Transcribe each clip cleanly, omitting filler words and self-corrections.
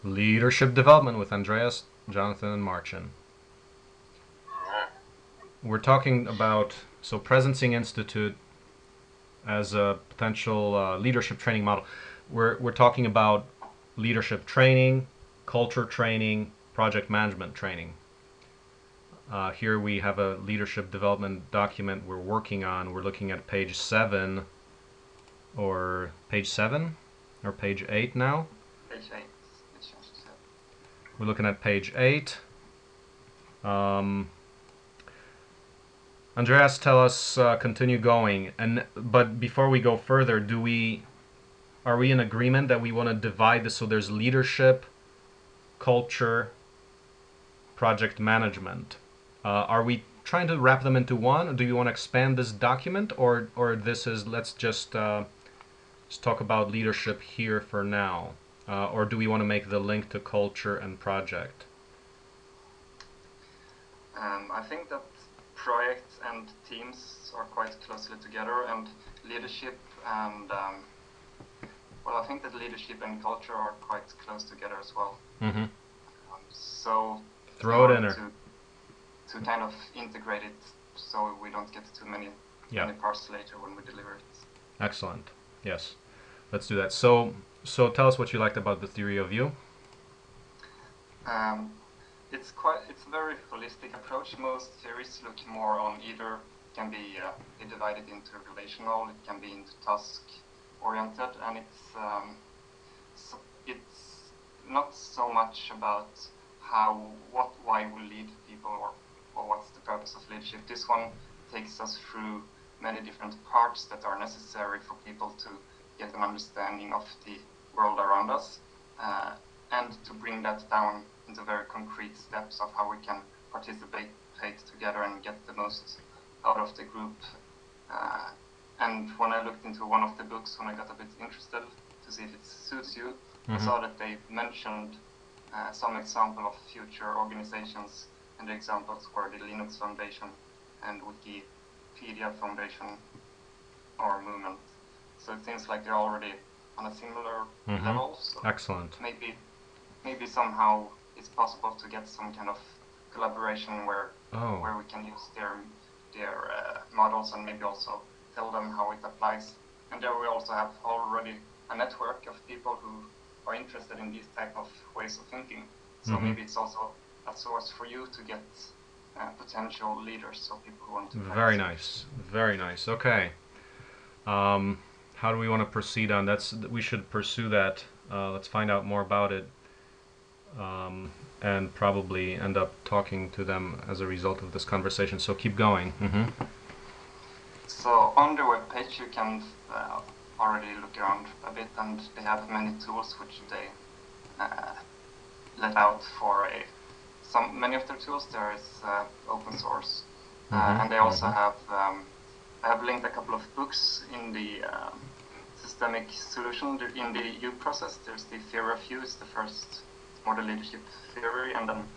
Leadership Development with Andreas, Jonathan, and Marcin. We're talking about Presencing Institute as a potential leadership training model. We're talking about leadership training, culture training, project management training. Here we have a leadership development document we're working on. We're looking at page 7 or page 7 or page 8 now. Page 8. We're looking at page 8. Andreas, tell us, continue going. But before we go further, are we in agreement that we want to divide this so there's leadership, culture, project management? Are we trying to wrap them into one? Or do you want to expand this document, or this is let's just talk about leadership here for now, or do we want to make the link to culture and project? I think that projects and teams are quite closely together, and leadership and I think that leadership and culture are quite close together as well. Mm-hmm. So throw it in there to kind of integrate it, so we don't get too many parts later when we deliver it. Excellent. Yes, let's do that. So tell us what you liked about the theory of you. It's a very holistic approach. Most theories look more on either can be divided into relational, it can be into task oriented, and it's not so much about why we lead people or what's the purpose of leadership. This one takes us through many different parts that are necessary for people to get an understanding of the world around us, and to bring that down into very concrete steps of how we can participate together and get the most out of the group. And when I looked into one of the books, when I got a bit interested to see if it suits you, I saw that they mentioned some example of future organizations, and the examples were the Linux Foundation and Wikipedia Foundation or movement. So it seems like they're already on a similar level. So excellent. Maybe somehow it's possible to get some kind of collaboration where we can use their models and maybe also tell them how it applies. And there we also have already a network of people who are interested in these type of ways of thinking. So maybe it's also a source for you to get potential leaders, so people who want to. Very nice, very nice. Okay. How do we want to proceed on? We should pursue that. Let's find out more about it, and probably end up talking to them as a result of this conversation. So keep going. So on the webpage you can already look around a bit, and they have many tools which they let out for many of their tools there is open source, and they also have I have linked a couple of books in the systemic solution in the U process. There's the theory of U, is the first model leadership theory, and then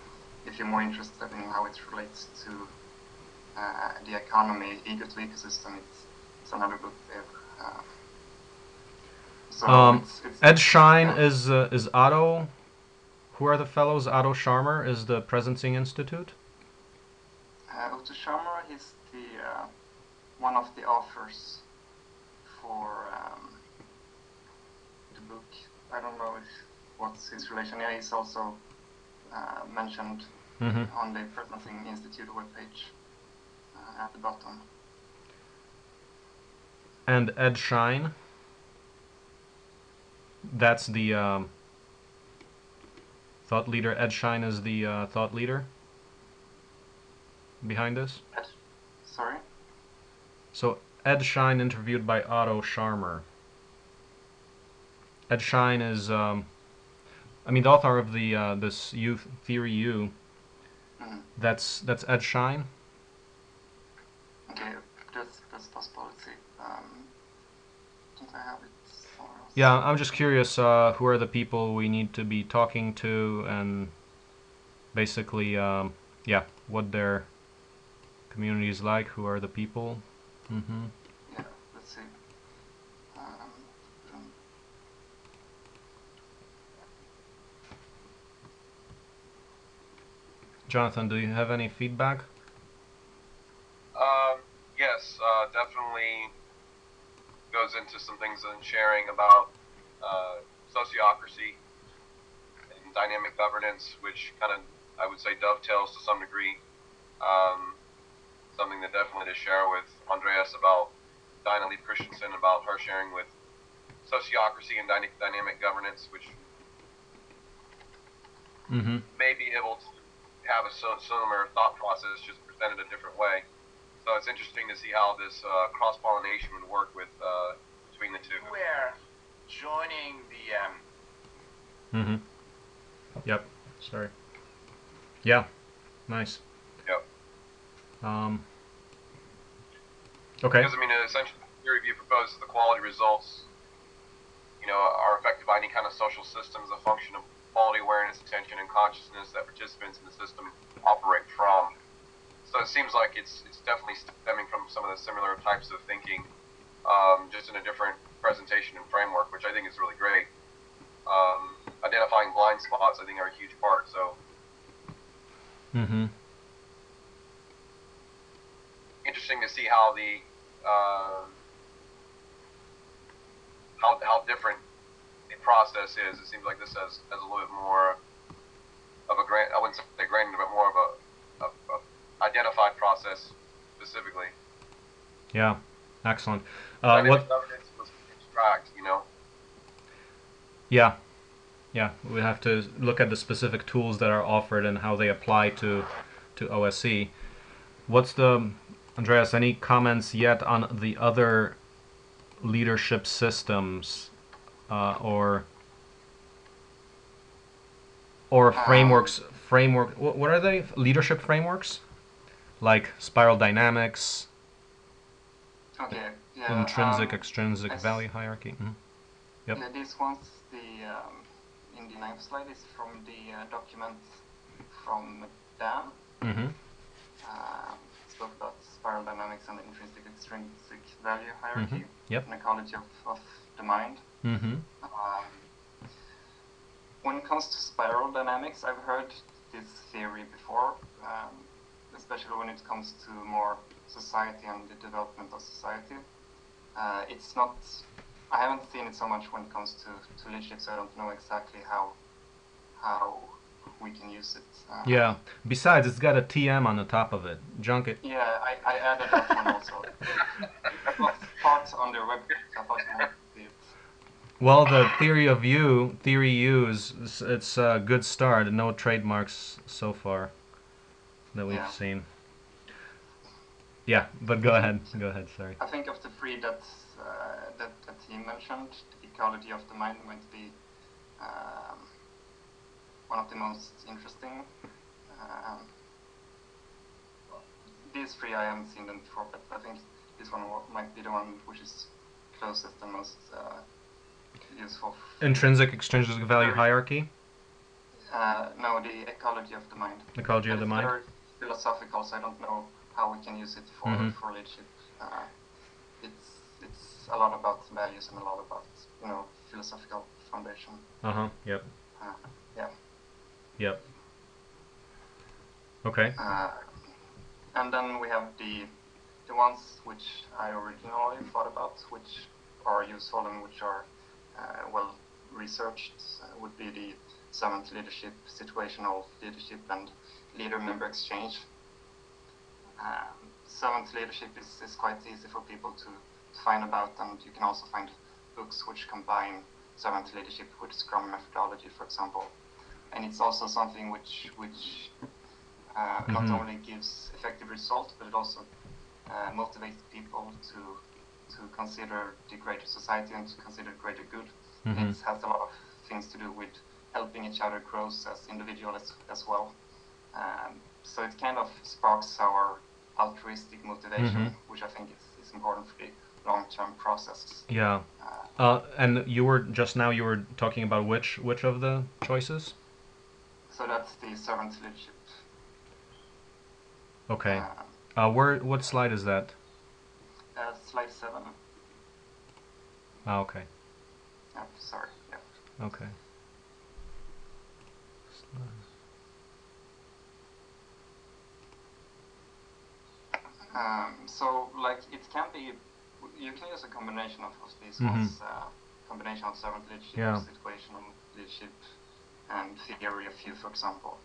if you're more interested in how it relates to the economy, ego to ecosystem, it's another book there. Ed Schein is Otto. Who are the fellows? Otto Scharmer is the Presencing Institute. Otto Scharmer is the one of the authors for the book. I don't know what's his relation. Yeah, he's also mentioned on the Presencing Institute webpage at the bottom. And Ed Schein. That's the thought leader. Ed Schein is the thought leader behind this. Sorry? So Ed Schein interviewed by Otto Scharmer. Ed Schein is, the author of the this theory U. That's Ed Schein. Okay, that's possible. Let's see. Don't I have it somewhere else? Yeah, I'm just curious. Who are the people we need to be talking to, and basically, what their community is like. Who are the people? Yeah, let's see. Jonathan, do you have any feedback? Yes, definitely goes into some things in sharing about sociocracy and dynamic governance, which kind of, I would say, dovetails to some degree. Um, Something that definitely to share with Andreas about Dinah Lee Christensen, about her sharing with sociocracy and dynamic governance, which Mm-hmm. may be able to have a similar thought process, just presented a different way. So it's interesting to see how this cross-pollination would work with between the two. We're joining the Mm-hmm. Yep. Sorry. Yeah. Nice. Yep. Okay. Because I mean, essentially, the theory view proposes the quality results, are affected by any kind of social system as a function of quality awareness, attention, and consciousness that participants in the system operate from. So it seems like it's definitely stemming from some of the similar types of thinking, just in a different presentation and framework, which I think is really great. Identifying blind spots, I think, are a huge part. So Mm-hmm. interesting to see how the how different the process is. It seems like this has a little bit more of a I wouldn't say gradient, but more of a identified process specifically. Yeah. Excellent. Dynamic governance was abstract, Yeah. Yeah. We have to look at the specific tools that are offered and how they apply to OSCE. What's the Andreas? Any comments yet on the other leadership systems or frameworks? What are they? Leadership frameworks like spiral dynamics, Okay. Yeah. intrinsic, extrinsic value hierarchy. Mm-hmm. Yep. Yeah, this one's in the ninth slide is from the document from Dan. Mm-hmm. Spoke about spiral dynamics and intrinsic extrinsic value hierarchy. Mm-hmm. Yep. An ecology of the mind. Mm-hmm. When it comes to spiral dynamics, I've heard this theory before, especially when it comes to more society and the development of society. It's not. I haven't seen it so much when it comes to leadership, so I don't know exactly how we can use it. Yeah. Besides, it's got a TM on the top of it. Junk it. Yeah, I added that one also. That was part on their webpage. I thought you might see it. Well, the theory U is it's a good start. No trademarks so far that we've seen. Yeah, but go ahead. Go ahead. Sorry. I think of the three that he mentioned, the ecology of the mind might be one of the most interesting. These three I haven't seen them before, but I think this one might be the one which is closest and most useful. Intrinsic, extrinsic value hierarchy? No, the ecology of the mind. Ecology of the mind? Very philosophical, so I don't know how we can use it for leadership. It's a lot about values and a lot about philosophical foundation. Yep. Yeah. Yep. Okay. And then we have the ones which I originally thought about, which are useful and which are well researched, would be the seventh leadership, situational leadership, and leader-member exchange. Seventh leadership is quite easy for people to find about, and you can also find books which combine seventh leadership with Scrum methodology, for example. And it's also something which not only gives effective results, but it also motivates people to consider the greater society and to consider greater good. It has a lot of things to do with helping each other grow as individuals as well. So it kind of sparks our altruistic motivation, which I think is important for the long-term process. Yeah. And you were talking about which of the choices? So that's the servant leadership. Okay. What slide is that? Slide 7. Okay. Sorry. Yeah. Okay. So like it can be, you can use a combination of these Mhm. ones, combination of servant leadership, Yeah. situational leadership, and theory of you, for example.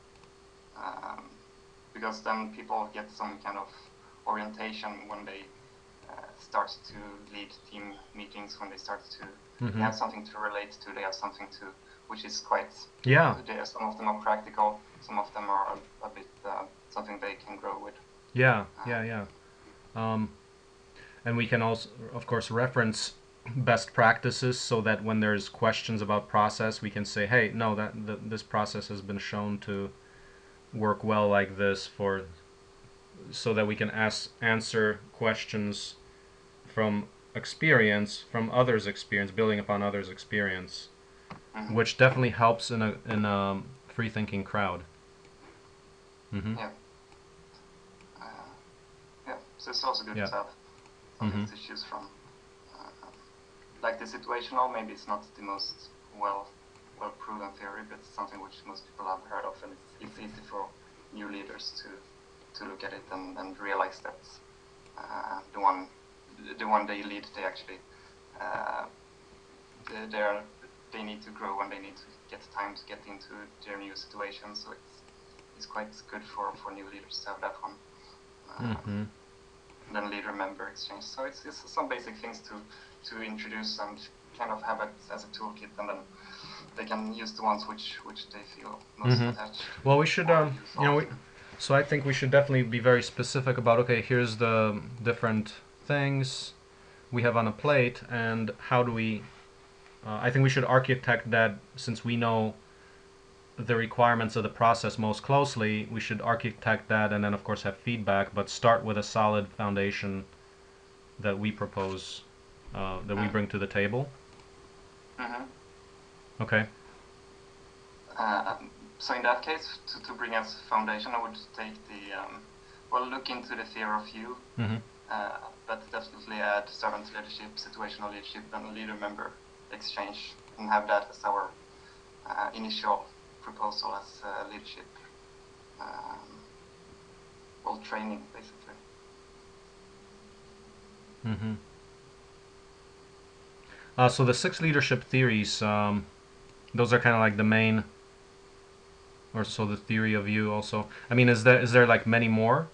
Because then people get some kind of orientation when they start to lead team meetings, when they start to Mhm. they have something to relate to, they have something to, which is quite, Yeah. some of them are practical, some of them are a bit something they can grow with. Yeah. Yeah. And we can also, of course, reference best practices so that when there's questions about process, we can say, hey, no, this process has been shown to work well like this, for so that we can answer questions from experience, from others' experience, building upon others' experience, Mhm. which definitely helps in a free thinking crowd. Mm-hmm. Yeah. Yeah, so it's also good Yeah. to have something Mhm. to choose from. Like the situational, maybe it's not the most well proven theory, but it's something which most people have heard of, and it's easy for new leaders to look at it and realize that the one they lead, they actually they need to grow and they need to get time to get into their new situation. So it's quite good for new leaders to have that one. Mm-hmm. Then leader member exchange. So it's some basic things to introduce and kind of have it as a toolkit, and then they can use the ones which they feel most Mhm. attached to. Well, we should, or use often. so I think we should definitely be very specific about, okay, here's the different things we have on a plate, and how do we, I think we should architect that, since we know the requirements of the process most closely, we should architect that and then, of course, have feedback, but start with a solid foundation that we propose, that we bring to the table. Mm-hmm. Okay. So in that case, to bring as foundation, I would take the look into the theory of you, Mm-hmm. but definitely add servant leadership, situational leadership, and leader member exchange, and have that as our initial proposal as leadership, training basically. Mm-hmm. So the 6 leadership theories, those are kind of like the main, or so the theory of you also. I mean, is there like many more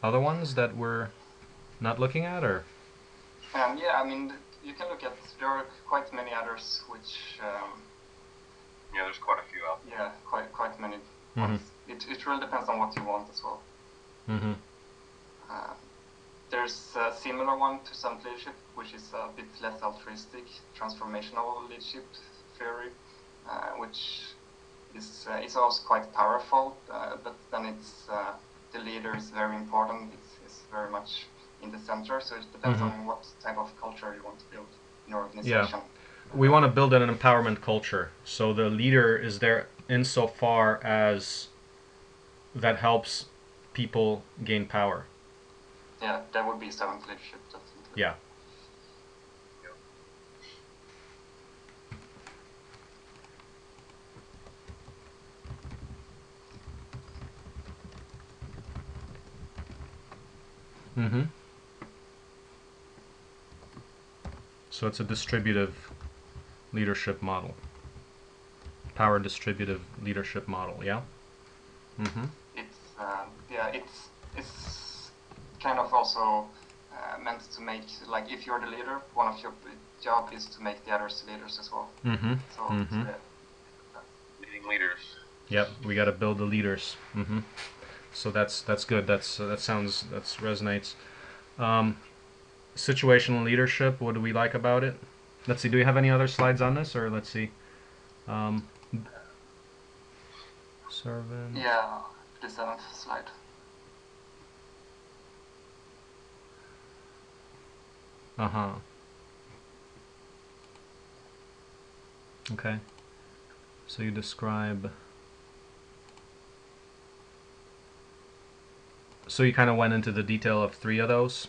other ones that we're not looking at, or? Yeah, I mean, you can look at, there are quite many others which, Yeah, there's quite a few out there. yeah, quite many Mhm. ones. It really depends on what you want as well. Mm-hmm. There's a similar one to servant leadership, which is a bit less altruistic, transformational leadership theory, which is it's also quite powerful, but then it's the leader is very important. It's very much in the center, so it depends Mhm. on what type of culture you want to build in your organization. We want to build an empowerment culture, so the leader is there insofar as that helps people gain power. Yeah, that would be servant leadership, definitely. Yeah. Mm-hmm. So it's a distributive leadership model. Power distributive leadership model, yeah? Mm-hmm. It's kind of also meant to make, like, if you're the leader, one of your job is to make the others leaders as well. Mm-hmm. So Mm-hmm. Leading leaders. Yep, we got to build the leaders. Mm-hmm. So that's good. That resonates. Situational leadership. What do we like about it? Let's see. Do we have any other slides on this, or let's see? Servant. Yeah, the 7th slide. Uh-huh. Okay. So you describe. So you kind of went into the detail of 3 of those.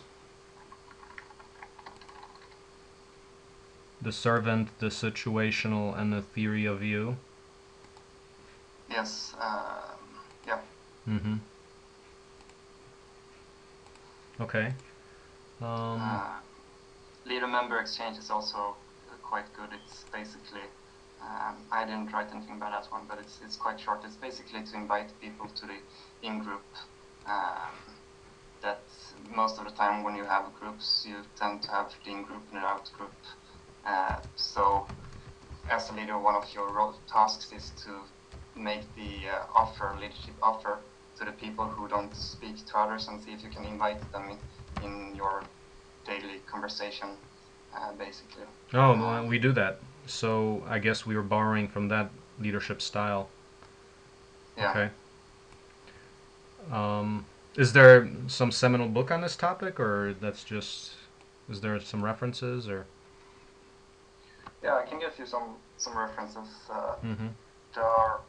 The servant, the situational, and the theory of you. Yes. Yeah. Mm-hmm. Okay. Leader-member exchange is also quite good. It's basically, I didn't write anything about that one, but it's quite short. It's basically to invite people to the in-group. That most of the time when you have groups, you tend to have the in-group and the out-group. So as a leader, one of your tasks is to make the leadership offer to the people who don't speak to others, and see if you can invite them in your daily conversation, basically. Oh, well, we do that. So I guess we were borrowing from that leadership style. Yeah. Okay. Is there some seminal book on this topic, or that's just, is there some references, or? Yeah, I can give you some references. Mm-hmm. There are.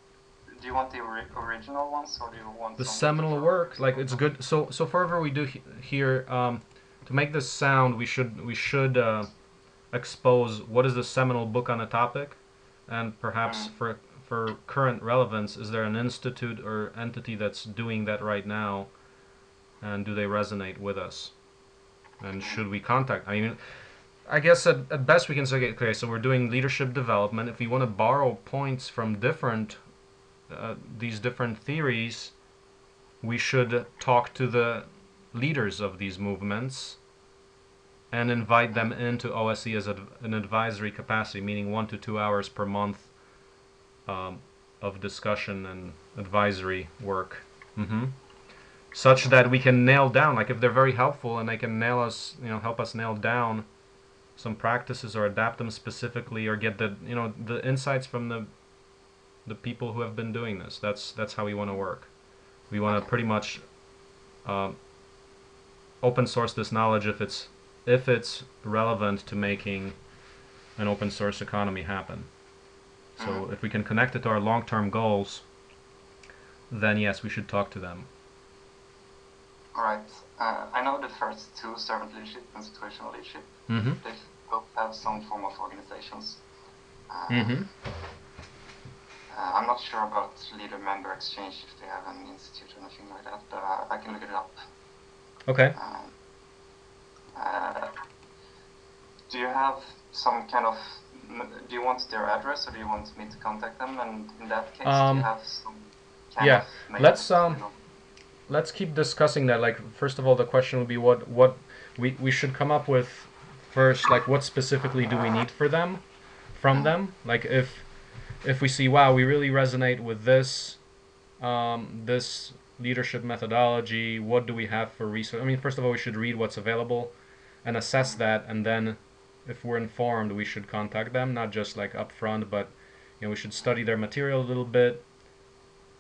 Do you want the original ones, or do you want The some seminal different- work, like it's good. So forever we do here, to make this sound, we should expose what is the seminal book on the topic, and perhaps for current relevance, is there an institute or entity that's doing that right now, and do they resonate with us, and should we contact? I mean, I guess at best we can say, okay, so we're doing leadership development. If we want to borrow points from different these different theories, we should talk to the leaders of these movements and invite them into OSE as an advisory capacity, meaning 1 to 2 hours per month of discussion and advisory work. Such that we can nail down, like if they're very helpful and they can help us nail down some practices or adapt them specifically, or get the insights from the people who have been doing this. That's how we want to work. We want to pretty much open source this knowledge if it's relevant to making an open source economy happen. So if we can connect it to our long-term goals, then yes, we should talk to them. All right. I know the first two, servant leadership and situational leadership, they both have some form of organizations. I'm not sure about leader-member exchange, if they have an institute or anything like that, but I can look it up. Okay. Do you have some kind of... Do you want their address, or do you want me to contact them? And in that case, do you have some kind of... Let's keep discussing that. Like, first of all, the question would be what we should come up with first. Like, what specifically do we need from them? Like, if we see, wow, we really resonate with this this leadership methodology, what do we have for research? I mean, first of all, we should read what's available and assess that, and then if we're informed, we should contact them, not just like upfront, but we should study their material a little bit,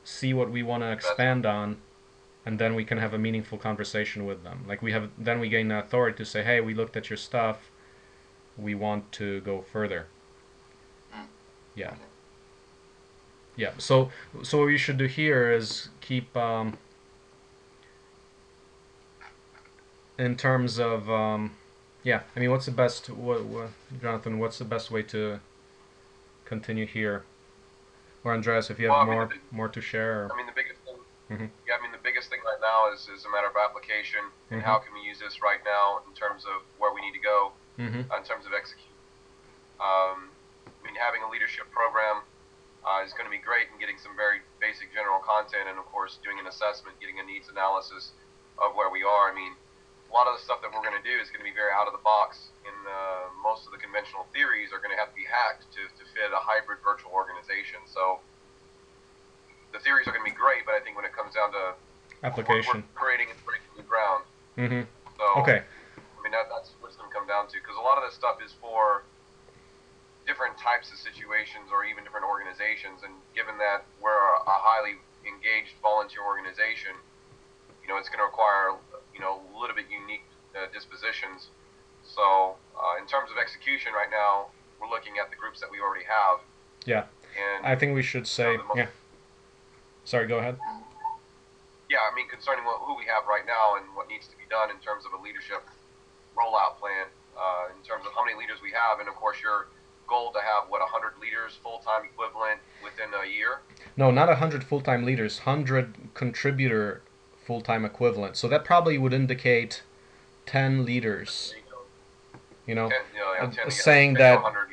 see what we want to expand on, and then we can have a meaningful conversation with them. Like then we gain the authority to say, hey, we looked at your stuff, we want to go further. Yeah. Yeah. So what we should do here is keep in terms of I mean, what's the best Jonathan, what's the best way to continue here? Or Andreas, if you have more to share. I mean, the biggest thing. Yeah, I mean, the biggest thing right now is a matter of application, and how can we use this right now in terms of where we need to go, in terms of execution. I mean, having a leadership program is going to be great, and getting some very basic general content, and of course doing an assessment, getting a needs analysis of where we are. I mean, a lot of the stuff that we're going to do is going to be very out of the box, and most of the conventional theories are going to have to be hacked to fit a hybrid virtual organization. So the theories are going to be great, but I think when it comes down to application, we're creating and breaking new ground. So okay. I mean, that's what it's going to come down to, because a lot of this stuff is for different types of situations or even different organizations, and given that we're a highly engaged volunteer organization, it's going to require a little bit unique dispositions. So in terms of execution right now, we're looking at the groups that we already have. Yeah. And I think we should say Sorry, go ahead. Yeah, I mean, concerning who we have right now and what needs to be done in terms of a leadership rollout plan, in terms of how many leaders we have, and of course your goal to have 100 leaders full-time equivalent within a year? No, not 100 full-time leaders, 100 contributor full-time equivalent. So that probably would indicate 10 leaders, There you go. you know, 10, yeah, 10 to saying 10 to that 100,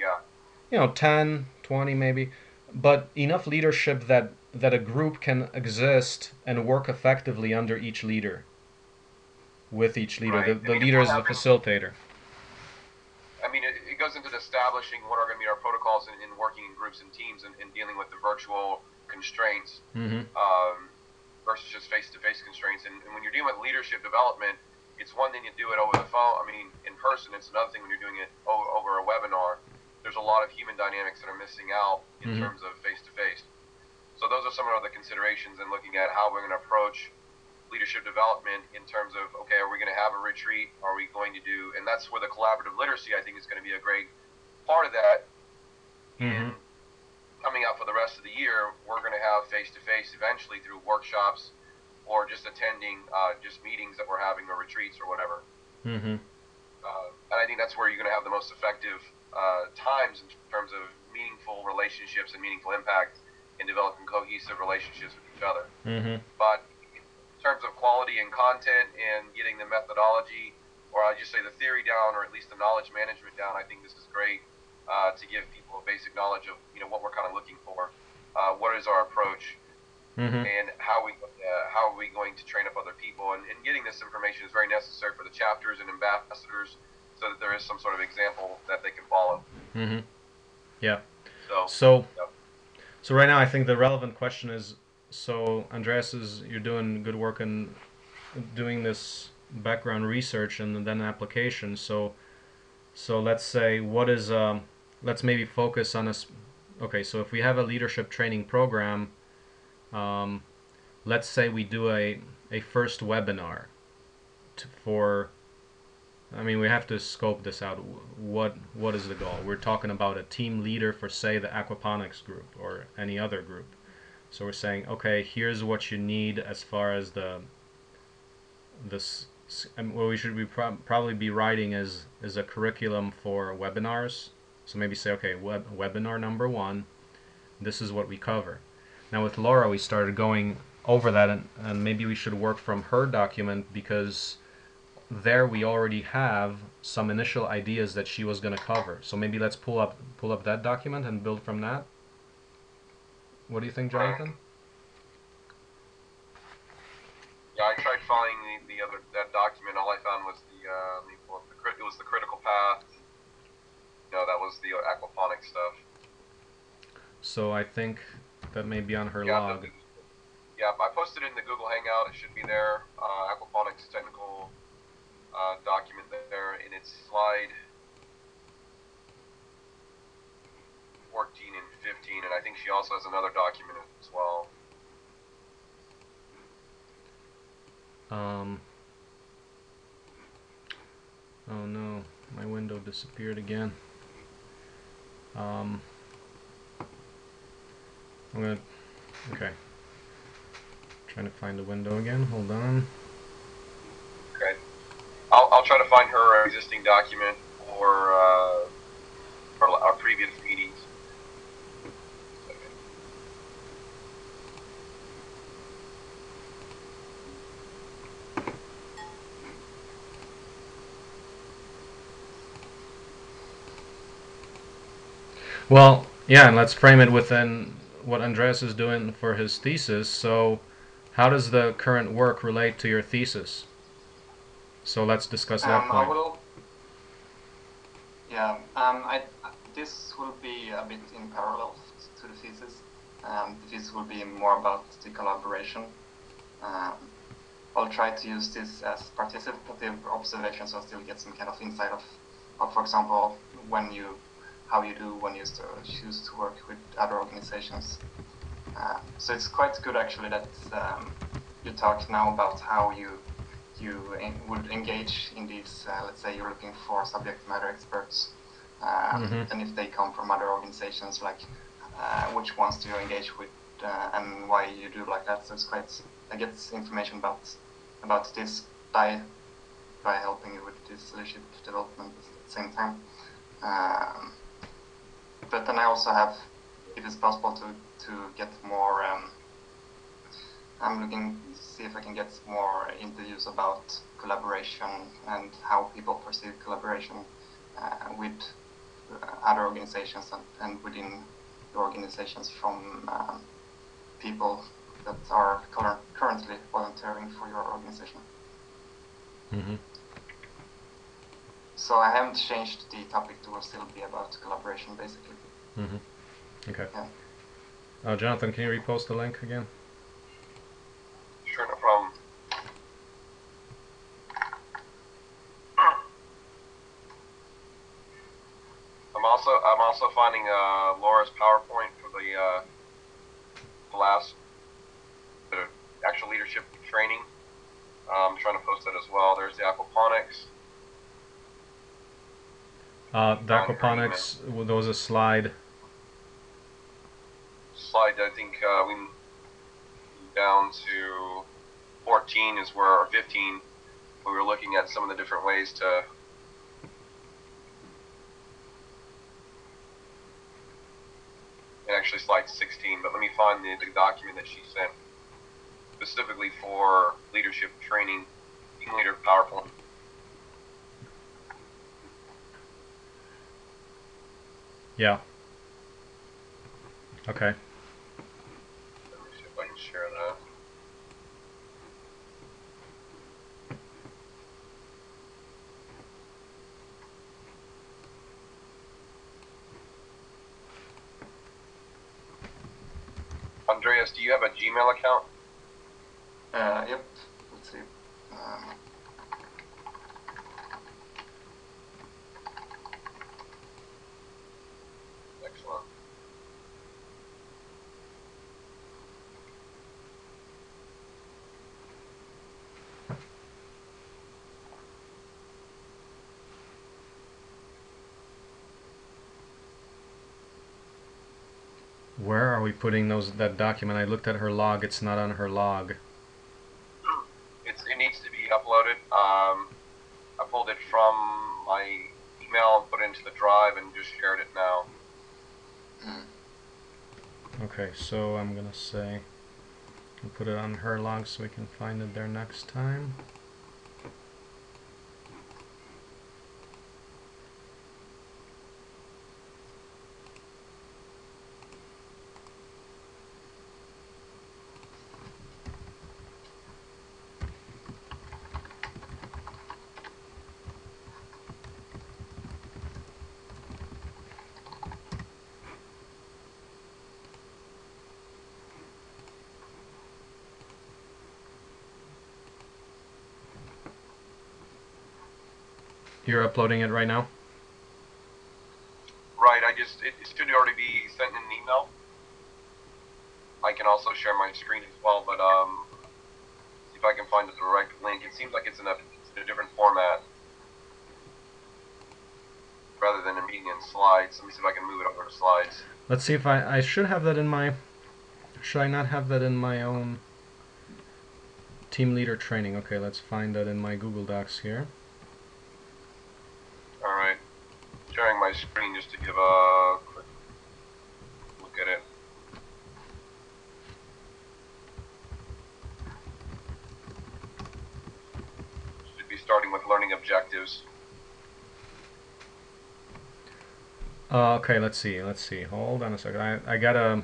yeah. 10, 20 maybe, but enough leadership that a group can exist and work effectively under each leader, with each leader. Right. The I mean, if leader we're is the having, facilitator. I mean, it goes into establishing what are going to be our protocols in working in groups and teams and dealing with the virtual constraints Mm-hmm. versus just face-to-face constraints. And when you're dealing with leadership development, it's one thing to do it over the phone. I mean, in person. It's another thing when you're doing it over a webinar. There's a lot of human dynamics that are missing out in Mm-hmm. terms of face-to-face. So those are some of the considerations in looking at how we're going to approach leadership development in terms of, okay, are we going to have a retreat? Are we going to do, and that's where the collaborative literacy, I think, is going to be a great part of that. Mm-hmm. In coming out for the rest of the year, we're going to have face-to-face eventually through workshops or just attending just meetings that we're having or retreats or whatever. Mm-hmm. And I think that's where you're going to have the most effective times in terms of meaningful relationships and meaningful impact in developing cohesive relationships with each other. Mm-hmm. But in terms of quality and content and getting the methodology, or I'll just say the theory down, or at least the knowledge management down, I think this is great to give people a basic knowledge of what we're kind of looking for, what is our approach, Mm-hmm. and how are we going to train up other people. And getting this information is very necessary for the chapters and ambassadors, so that there is some sort of example that they can follow. Mm-hmm. Yeah. So So right now, I think the relevant question is: so Andreas, you're doing good work in doing this background research and then application. So let's say let's maybe focus on this. Okay, so if we have a leadership training program, let's say we do a first webinar for. I mean, we have to scope this out. What is the goal? We're talking about a team leader for, say, the aquaponics group or any other group. So we're saying, okay, here's what you need as far as what we should be probably be writing is a curriculum for webinars. So maybe say, okay, webinar number 1, this is what we cover. Now with Laura, we started going over that, and maybe we should work from her document, because there we already have some initial ideas that she was going to cover. So maybe let's pull up that document and build from that. What do you think, Jonathan? Yeah, I tried finding that document. All I found was it was the critical path. That was the aquaponics stuff. So I think that may be on her Yeah, log. I posted it in the Google Hangout. It should be there. Aquaponics technical document there in its slide 14 and 15, and I think she also has another document as well. Oh no, my window disappeared again. I'm gonna, okay. Trying to find the window again, hold on. Okay. I'll try to find her existing document or our previous meetings. Well, yeah, and let's frame it within what Andreas is doing for his thesis. So, how does the current work relate to your thesis? So let's discuss that point. This will be a bit in parallel to the thesis. The thesis will be more about the collaboration. I'll try to use this as participative observation, so I still get some kind of insight of for example, how you do when you choose to work with other organizations. So it's quite good actually that you talk now about how you would engage in these, let's say you're looking for subject matter experts, and if they come from other organizations, like which ones do you engage with and why you do like that. So it's I get information about this by helping you with this leadership development at the same time. But then I also have, if it's possible to get more, I'm see if I can get more interviews about collaboration and how people perceive collaboration with other organizations and within the organizations from people that are currently volunteering for your organization. Mm-hmm. So I haven't changed the topic. It will still be about collaboration, basically. Mm-hmm. Okay. Yeah. Jonathan, can you repost the link again? Sure, no problem. I'm also finding Laura's PowerPoint for the last bit of actual leadership training. I'm trying to post that as well. There's the aquaponics. The aquaponics, there was a slide. I think we down to 14 is where, or 15, we were looking at some of the different ways to actually slide 16, but let me find the document that she sent specifically for leadership training, team leader PowerPoint. Yeah. Okay. Let me see if I can share that. Andreas, do you have a Gmail account? Yep. Let's see. Excellent. Where are we putting that document? I looked at her log. It's not on her log. It needs to be uploaded. I pulled it from my email and put it into the drive and just shared it now. Okay, so I'm gonna say I'll put it on her log so we can find it there next time. You're uploading it right now? Right, it should already be sent in an email. I can also share my screen as well, but see if I can find the direct link. It seems like it's in a different format rather than a meeting in slides. Let me see if I can move it over to slides. Let's see if I should have that in my... Should I not have that in my own team leader training? Okay, let's find that in my Google Docs here. Alright, sharing my screen just to give a quick look at it. Should be starting with learning objectives. Okay, let's see. Hold on a second. I gotta...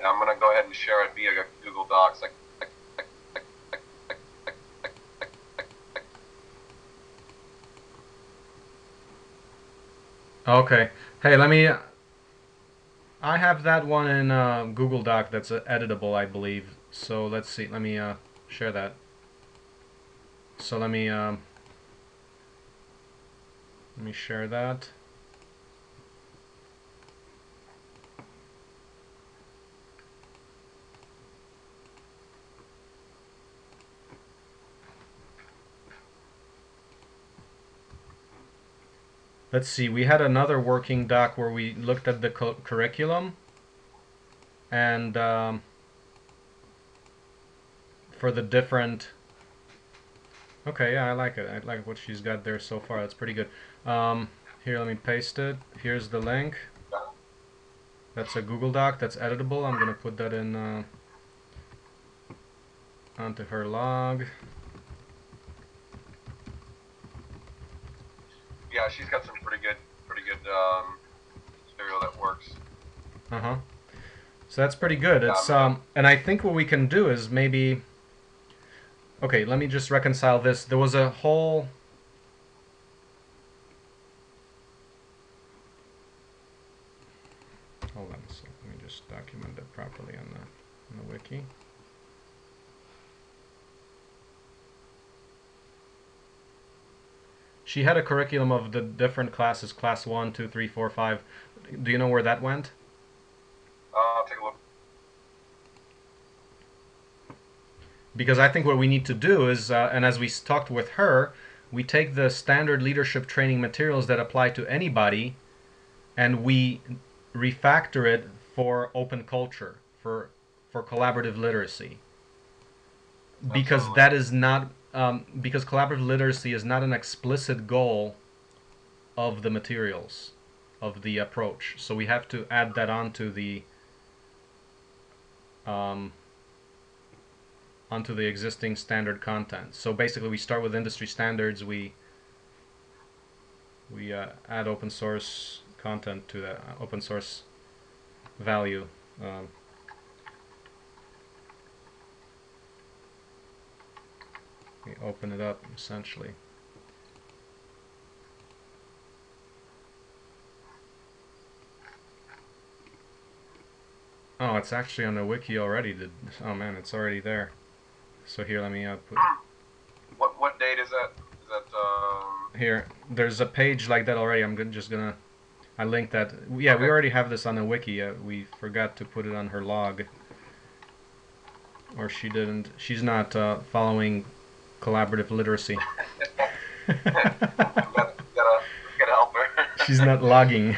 I'm going to go ahead and share it via Google Docs. Okay. Hey, let me... I have that one in Google Doc that's editable, I believe. So let's see. Let me share that. So let me share that. let's see, we had another working doc where we looked at the curriculum, and for the different. Okay, yeah, I like it. I like what she's got there so far. That's pretty good. Here, let me paste it. Here's the link. That's a Google Doc that's editable. I'm gonna put that in onto her log. Yeah, she's got some pretty good material that works. Uh-huh. So that's pretty good. It's and I think what we can do is maybe. Okay, let me just reconcile this. There was a whole. Hold on a second. Let me just document it properly on the wiki. She had a curriculum of the different classes, class 1, 2, 3, 4, 5. Do you know where that went? I'll take a look. Because I think what we need to do is, and as we talked with her, we take the standard leadership training materials that apply to anybody, and we refactor it for open culture, for collaborative literacy. Because Absolutely. that is not, because collaborative literacy is not an explicit goal of the materials, of the approach. So we have to add that onto the existing standard content. So basically, we start with industry standards. We add open source content to that open source value. We open it up essentially. Oh, it's actually on the wiki already. Oh man, it's already there. So here, let me put. What date is that? Is that Here, there's a page like that already. just gonna. I linked that. Yeah, Okay. we already have this on the wiki. We forgot to put it on her log, or she didn't. She's not following collaborative literacy. gotta help her. She's not logging.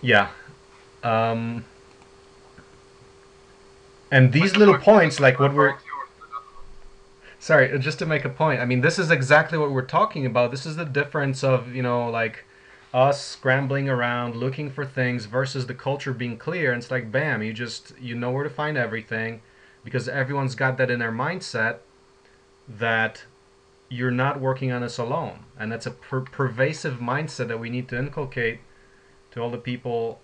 Yeah. And these little points, like what we're... Sorry, just to make a point. I mean, this is exactly what we're talking about. This is the difference of, like us scrambling around looking for things versus the culture being clear. And it's like, bam, you know where to find everything, because everyone's got that in their mindset that you're not working on this alone. And that's a pervasive mindset that we need to inculcate to all the people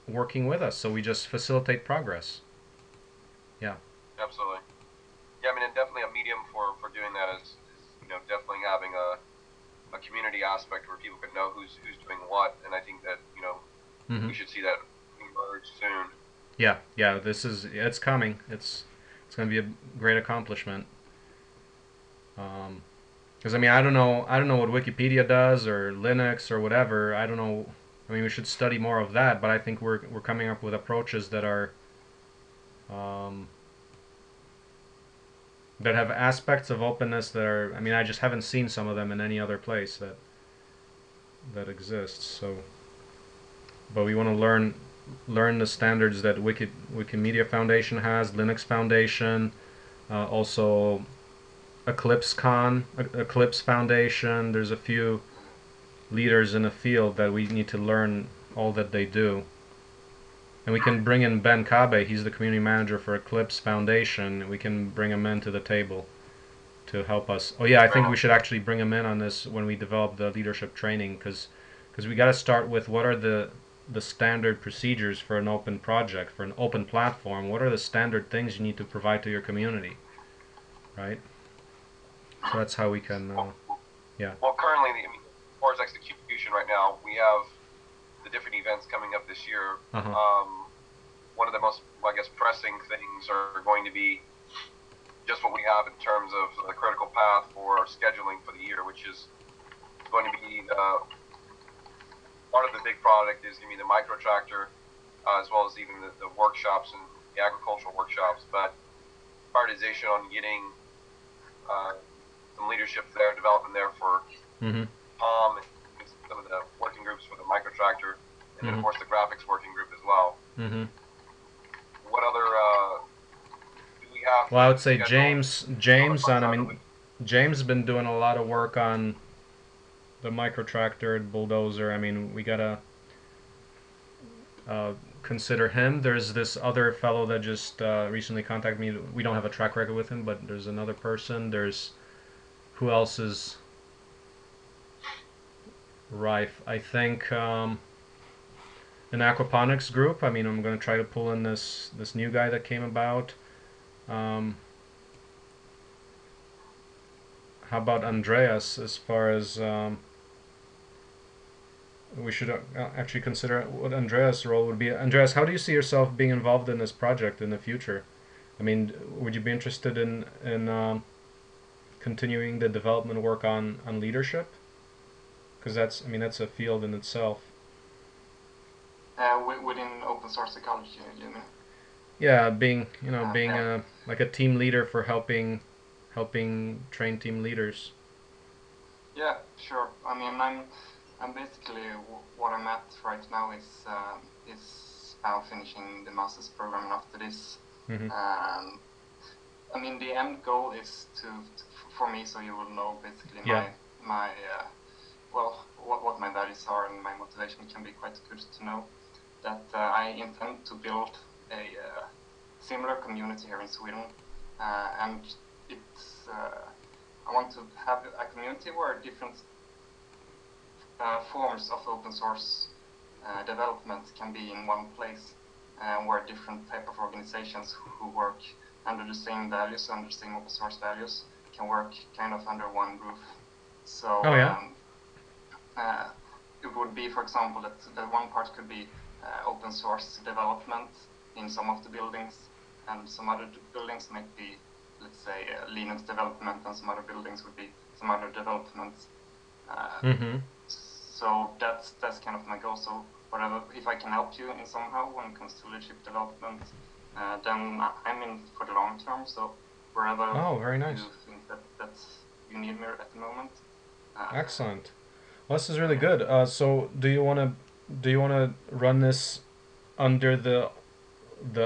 working with us, so we just facilitate progress. Yeah. Absolutely. Yeah, I mean, and definitely a medium for doing that is definitely having a community aspect where people can know who's doing what, and I think that we should see that emerge soon. Yeah, it's coming. It's going to be a great accomplishment. Because I mean, I don't know what Wikipedia does or Linux or whatever. I don't know. I mean, we should study more of that. But I think we're coming up with approaches that are that have aspects of openness that are. I mean, I just haven't seen some of them in any other place that exists. So, but we want to learn the standards that Wikimedia Foundation has, Linux Foundation, also Eclipse Foundation. There's a few leaders in the field that we need to learn all that they do. And we can bring in Ben Kabe. He's the community manager for Eclipse Foundation. We can bring him into the table to help us. Oh yeah, I think we should actually bring him in on this when we develop the leadership training, because we got to start with what are the standard procedures for an open project, for an open platform. What are the standard things you need to provide to your community, right? So that's how we can, yeah. Well, currently, I mean, as far as execution right now, we have the different events coming up this year. One of the most, I guess, pressing things are going to be just what we have in terms of the critical path for our scheduling for the year, which is going to be part of the big product is going to be the micro tractor, as well as even the workshops and the agricultural workshops. But prioritization on getting some leadership there, development there for Mm-hmm. Tom and some of the working groups for the microtractor, and then of Mhm. course the graphics working group as well. Mm-hmm. What other do we have? Well, I would say scheduled? James, Other and I parts mean, James been doing a lot of work on the microtractor, bulldozer. I mean, we gotta uh, consider him. There's this other fellow that just recently contacted me. We don't have a track record with him, but there's another person. There's who else is rife? I think an aquaponics group. I mean, I'm gonna try to pull in this new guy that came about. Um, how about Andreas? As far as we should actually consider what Andreas' role would be. Andreas, how do you see yourself being involved in this project in the future? I mean, would you be interested in continuing the development work on leadership? Because that's, I mean, that's a field in itself. Within open source ecology, you mean? Yeah, being being Yeah. like a team leader for helping train team leaders. Yeah, sure. I mean, I'm basically what I'm at right now is finishing the master's program after this. Hmm. I mean, the end goal is for me, so you will know basically Yeah. my well, what my values are and my motivation can be quite good to know. That I intend to build a similar community here in Sweden, and it's I want to have a community where different forms of open source development can be in one place, where different type of organizations who work under the same values, under the same open source values, can work kind of under one roof. So Oh yeah. it would be, for example, that one part could be open source development in some of the buildings, and some other buildings might be, let's say, Linux development, and some other buildings would be some other development. Hmm. So that's kind of my goal. So whatever, if I can help you in somehow when it comes to leadership development, then I'm in for the long term. So wherever Oh, very nice. you think that you need me at the moment. Excellent. Well, this is really good. So, do you wanna run this under the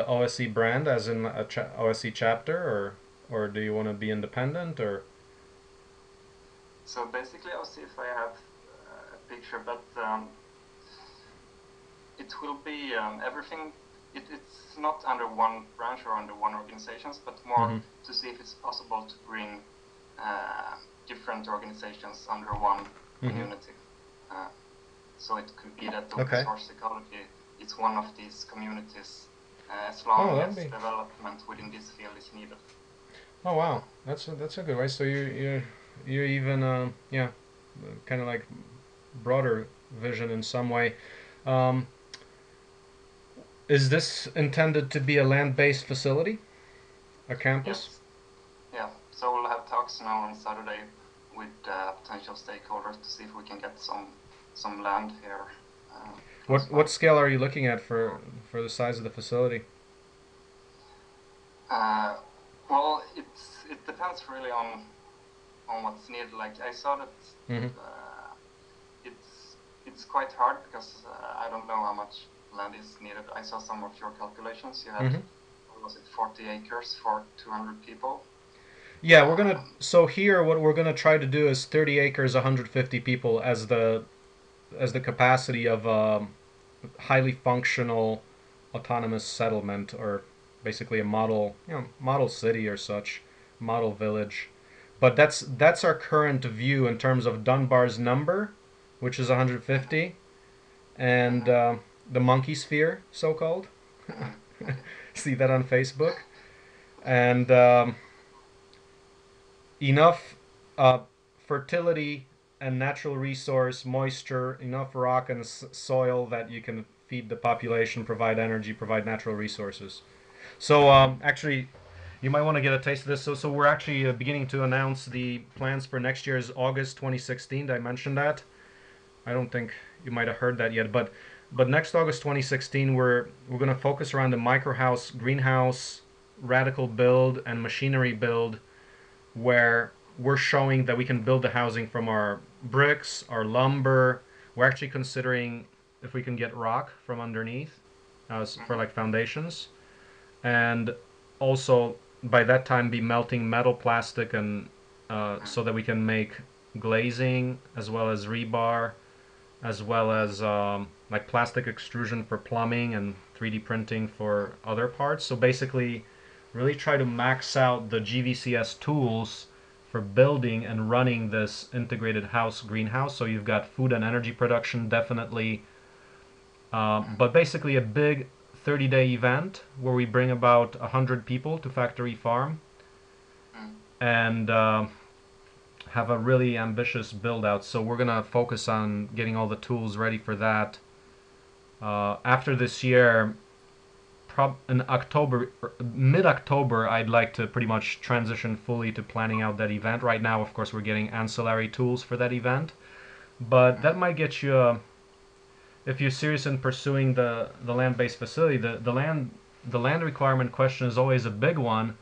OSE brand, as in a OSE chapter, or do you want to be independent, or? So basically, I'll see if I have a picture, but it will be everything. It's not under one branch or under one organizations, but more Mhm. to see if it's possible to bring different organizations under one community. So it could be that open Okay. source ecology is one of these communities, as Oh, long that'd as be. development within this field is needed. Oh wow, that's a good way. So you're even yeah, kind of like broader vision in some way. Um, is this intended to be a land-based facility, a campus? Yes. Yeah. So we'll have talks now on Saturday with potential stakeholders to see if we can get some land here. What scale are you looking at for the size of the facility? Uh, well, it depends really on what's needed. Like I saw that Hmm. it's quite hard because I don't know how much land is needed. I saw some of your calculations. You had Hmm. what was it, 40 acres for 200 people. Yeah, so here what we're gonna try to do is 30 acres, 150 people as the capacity of a highly functional autonomous settlement, or basically a model city or such, model village. But that's our current view in terms of Dunbar's number, which is 150, and the monkey sphere, so called. Okay. See that on Facebook, and enough fertility and natural resource, moisture, enough rock and soil that you can feed the population, provide energy, provide natural resources. So actually, you might want to get a taste of this. So we're actually beginning to announce the plans for next year's August 2016. Did I mention that? I don't think you might have heard that yet, but next August 2016, we're going to focus around the microhouse, greenhouse, radical build, and machinery build, where we're showing that we can build the housing from our bricks, our lumber. We're actually considering if we can get rock from underneath for like foundations, and also by that time be melting metal, plastic, and so that we can make glazing as well as rebar, as well as like plastic extrusion for plumbing and 3D printing for other parts. So basically, really try to max out the GVCS tools for building and running this integrated house greenhouse. So you've got food and energy production definitely, but basically a big 30-day event where we bring about 100 people to Factory Farm and have a really ambitious build out. So we're gonna focus on getting all the tools ready for that. After this year, in October, mid-October, I'd like to pretty much transition fully to planning out that event. Right now, of course, we're getting ancillary tools for that event, but that might get you, if you're serious in pursuing the land-based facility, the land requirement question is always a big one.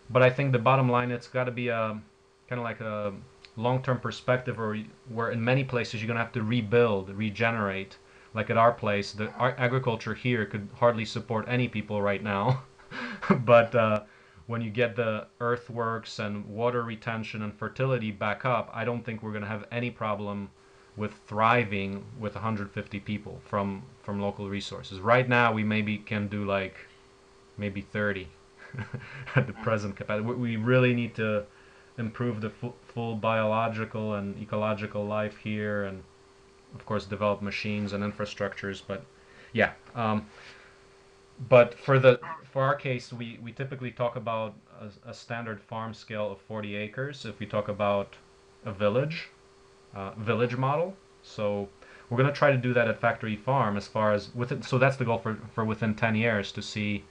But I think the bottom line, it's got to be a kind of like a long-term perspective, or where in many places you're gonna have to rebuild, regenerate. Like at our place, our agriculture here could hardly support any people right now. But when you get the earthworks and water retention and fertility back up, I don't think we're gonna have any problem with thriving with 150 people from local resources. Right now, we maybe can do like maybe 30 at the present capacity. We really need to improve the full biological and ecological life here, and of course develop machines and infrastructures. But yeah, but for our case, we typically talk about a standard farm scale of 40 acres if we talk about a village model. So we're going to try to do that at Factory Farm as far as within. So that's the goal for within 10 years, to see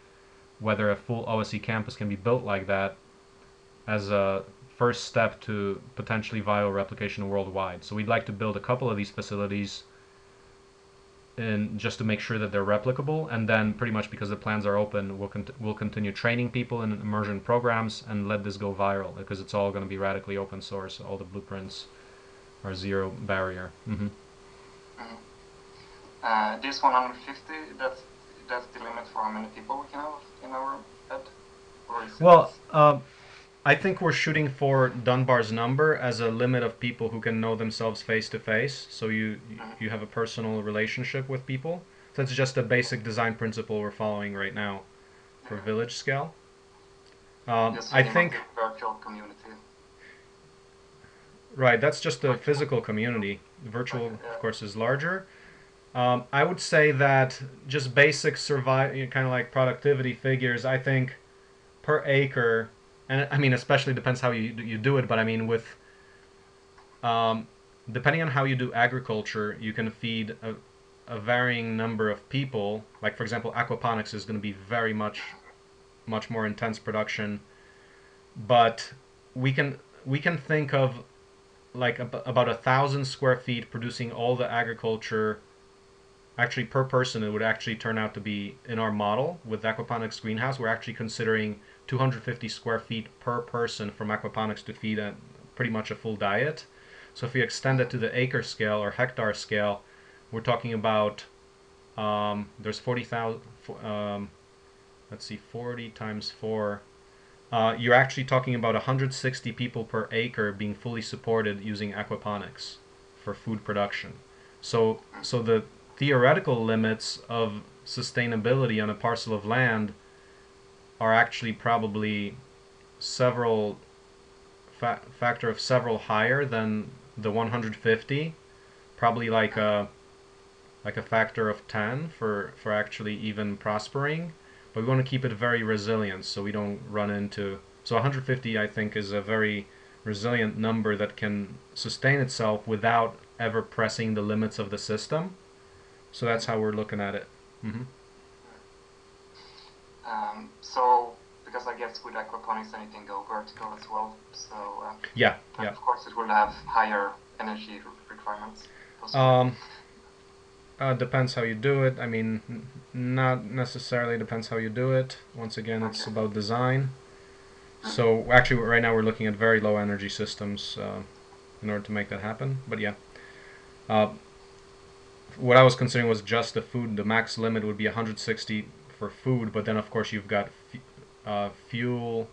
whether a full OSE campus can be built like that as a first step to potentially viable replication worldwide. So we'd like to build a couple of these facilities in just to make sure that they're replicable, and then pretty much because the plans are open, we'll continue training people in immersion programs and let this go viral, because it's all going to be radically open source. All the blueprints are zero barrier. This 150, that's the limit for how many people we can have in our bed? Or is Well, I think we're shooting for Dunbar's number as a limit of people who can know themselves face to face. So you have a personal relationship with people. So it's just a basic design principle we're following right now for village scale. just I thinking think about the virtual community? right. That's just a physical community. Virtual, of course, is larger. I would say that just basic kind of like productivity figures. I think per acre. And I mean, especially depends how you do it, but I mean, with depending on how you do agriculture, you can feed a varying number of people. Like for example, aquaponics is going to be very much more intense production, but we can think of like about 1,000 square feet producing all the agriculture. Actually, per person, it would actually turn out to be, in our model with aquaponics greenhouse, we're actually considering 250 square feet per person from aquaponics to feed pretty much a full diet. So if we extend it to the acre scale or hectare scale, we're talking about there's 40,000. Let's see, 40 times 4. You're actually talking about 160 people per acre being fully supported using aquaponics for food production. So the theoretical limits of sustainability on a parcel of land are actually probably several factor of several higher than the 150, probably like a factor of 10 for actually even prospering. But we want to keep it very resilient, so we don't run into. So 150, I think, is a very resilient number that can sustain itself without ever pressing the limits of the system. So that's how we're looking at it. So, because I guess with aquaponics anything go vertical as well, so Yeah. of course it will have higher energy requirements. Depends how you do it. I mean, not necessarily depends how you do it. Once again, it's about design. So actually, right now we're looking at very low energy systems in order to make that happen. But yeah, uh, what I was considering was just the food. The max limit would be 160 for food, but then of course you've got fuel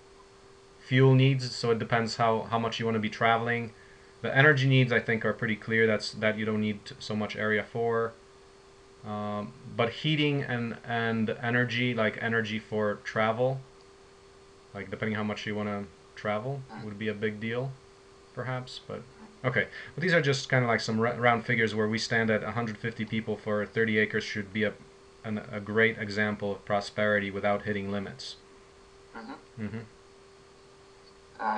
needs. So it depends how much you want to be traveling. The energy needs I think are pretty clear. That you don't need so much area for. But heating and energy, like energy for travel, like depending how much you want to travel, would be a big deal, perhaps. But okay, but these are just kind of like some round figures where we stand at 150 people for 30 acres should be a great example of prosperity without hitting limits. Mm-hmm.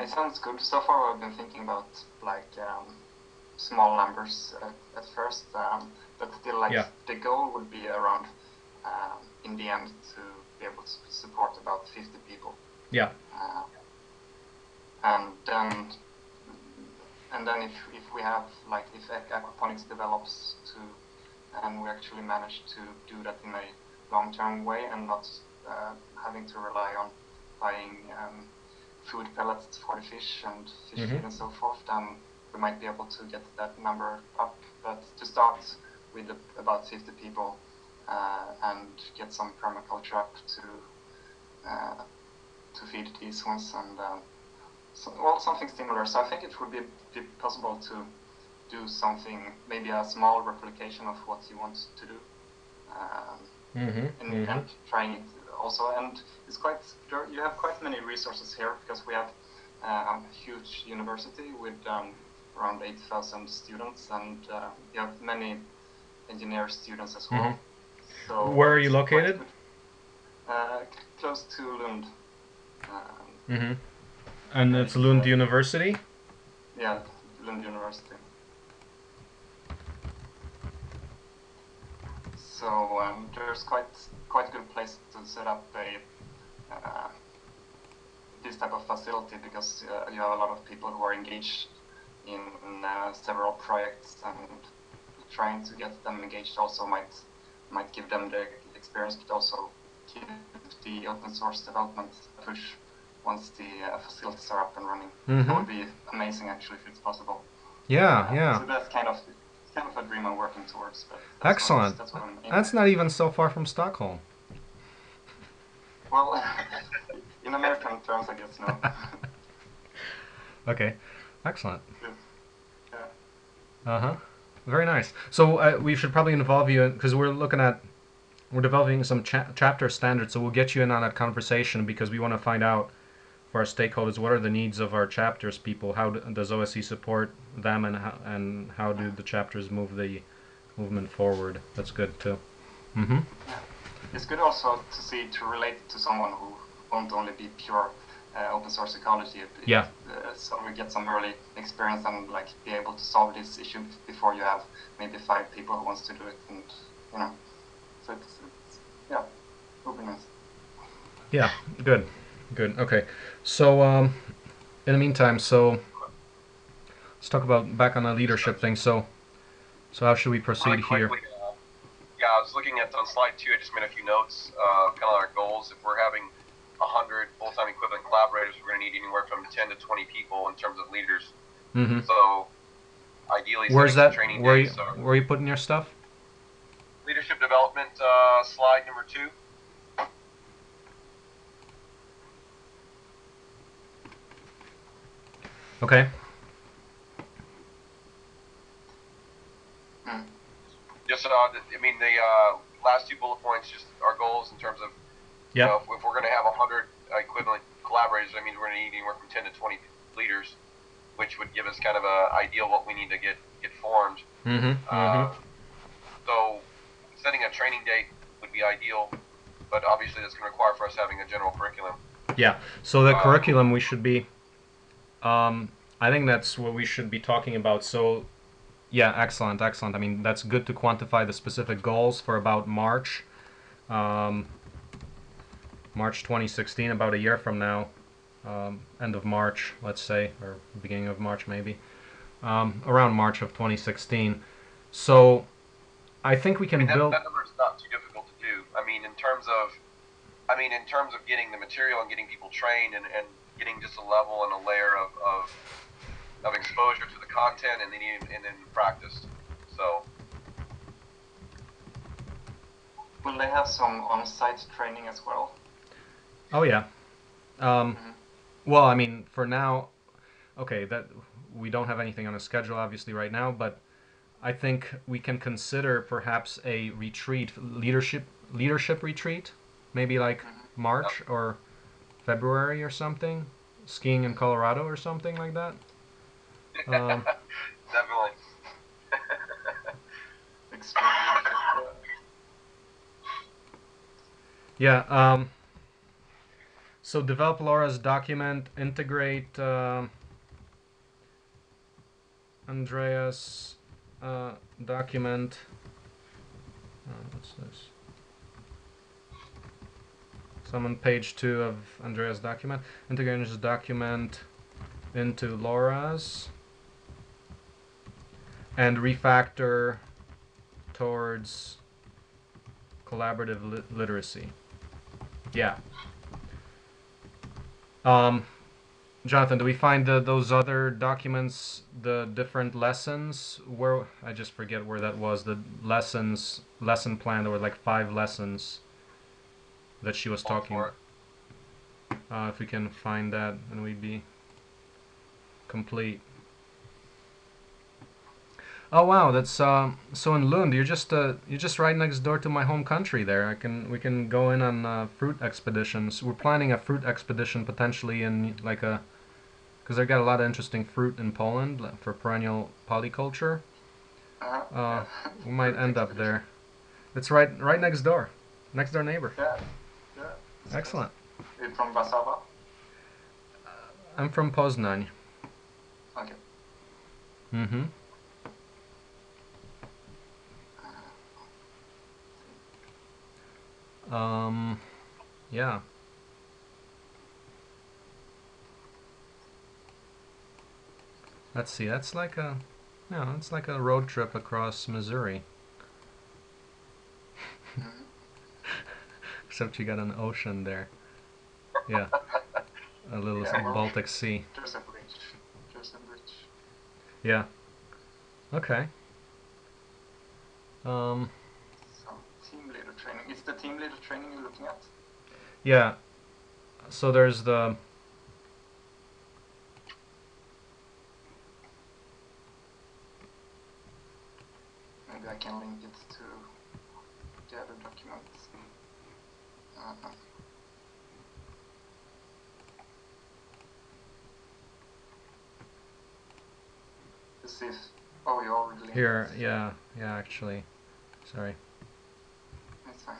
It sounds good. So far, I've been thinking about like small numbers at first, but still, like the goal would be around in the end to be able to support about 50 people. Yeah. And then if we have like if aquaponics develops and we actually manage to do that in a long-term way and not having to rely on buying food pellets for the fish and fish feed and so forth, then we might be able to get that number up. But to start with about 50 people and get some permaculture up to feed these ones and something similar. So I think it would be possible to do something, maybe a small replication of what you want to do, and trying it also. And it's you have quite many resources here because we have a huge university with around 8,000 students, and you have many engineer students as well. So where are you located? Close to Lund. And it's Lund University? Yeah, Lund University. So there's quite a good place to set up this type of facility because you have a lot of people who are engaged in several projects, and trying to get them engaged also might give them the experience, but also give the open source development a push once the facilities are up and running. That would be amazing, actually, if it's possible. Yeah. So that's kind of a dream I'm working towards. But excellent. That's what I'm aiming That's at. not even so far from Stockholm. Well, in American terms, I guess no. Okay, excellent. Yeah. Very nice. So we should probably involve you because we're developing some chapter standards. So we'll get you in on that conversation because we want to find out for our stakeholders what are the needs of our chapters people. How does OSC support them, and how do the chapters move the movement forward? That's good too. Yeah. It's good also to relate to someone who won't only be pure open source ecology. So we get some early experience and like be able to solve this issue before you have maybe 5 people who wants to do it, and so it's it will be nice. Yeah, good. Okay, so in the meantime, let's talk about back on the leadership thing. So how should we proceed really quickly, here? I was looking at on slide 2. I just made a few notes, kind of our goals. If we're having 100 full-time equivalent collaborators, we're going to need anywhere from 10 to 20 people in terms of leaders. So ideally, where's that? Training Where days, are you putting your stuff? Leadership development, slide number 2. Okay. Just, the last 2 bullet points, just our goals in terms of, if we're going to have 100 equivalent collaborators, that means we're going to need anywhere from 10 to 20 leaders, which would give us kind of a ideal what we need to get formed. So setting a training date would be ideal, but obviously that's going to require for us having a general curriculum. Yeah. So the curriculum we should be. I think that's what we should be talking about. So, yeah, excellent. I mean, that's good to quantify the specific goals for about March 2016, about a year from now, end of March, let's say, or beginning of March maybe, around March of 2016. So, I think we can build. That number is not too difficult to do. I mean, in terms of getting the material and getting people trained and getting just a level and a layer of exposure to the content and then practice. So. Will they have some on-site training as well? Oh yeah. Well, I mean, for now, okay, that we don't have anything on a schedule obviously right now, but I think we can consider perhaps a retreat, leadership retreat, maybe like March or February or something, skiing in Colorado or something like that. Definitely. Yeah. So develop Laura's document, integrate Andreas document. What's this? So I'm on page 2 of Andreas document. Integrate his document into Laura's and refactor towards collaborative literacy. Yeah. Jonathan, do we find those other documents, the different lessons? Where I just forget where that was. The lesson plan. There were like 5 lessons that she was talking. If we can find that, then we'd be complete. Oh wow, that's so in Lund. You're just right next door to my home country. There, we can go in on fruit expeditions. We're planning a fruit expedition potentially in like a, because they've got a lot of interesting fruit in Poland for perennial polyculture. We might end up there. It's right next door neighbor. Yeah. Excellent. Are you from Warszawa? I'm from Poznań. Okay. Mm-hmm. Yeah. Let's see. That's like it's like a road trip across Missouri. Except you got an ocean there. Yeah. A little Baltic Sea. There's a bridge. Yeah. Okay. Some team leader training. Is the team leader training you're looking at? Yeah. So there's the maybe I can link it to the other documents. To see if you already linked here. it. Yeah. Actually, sorry. That's fine.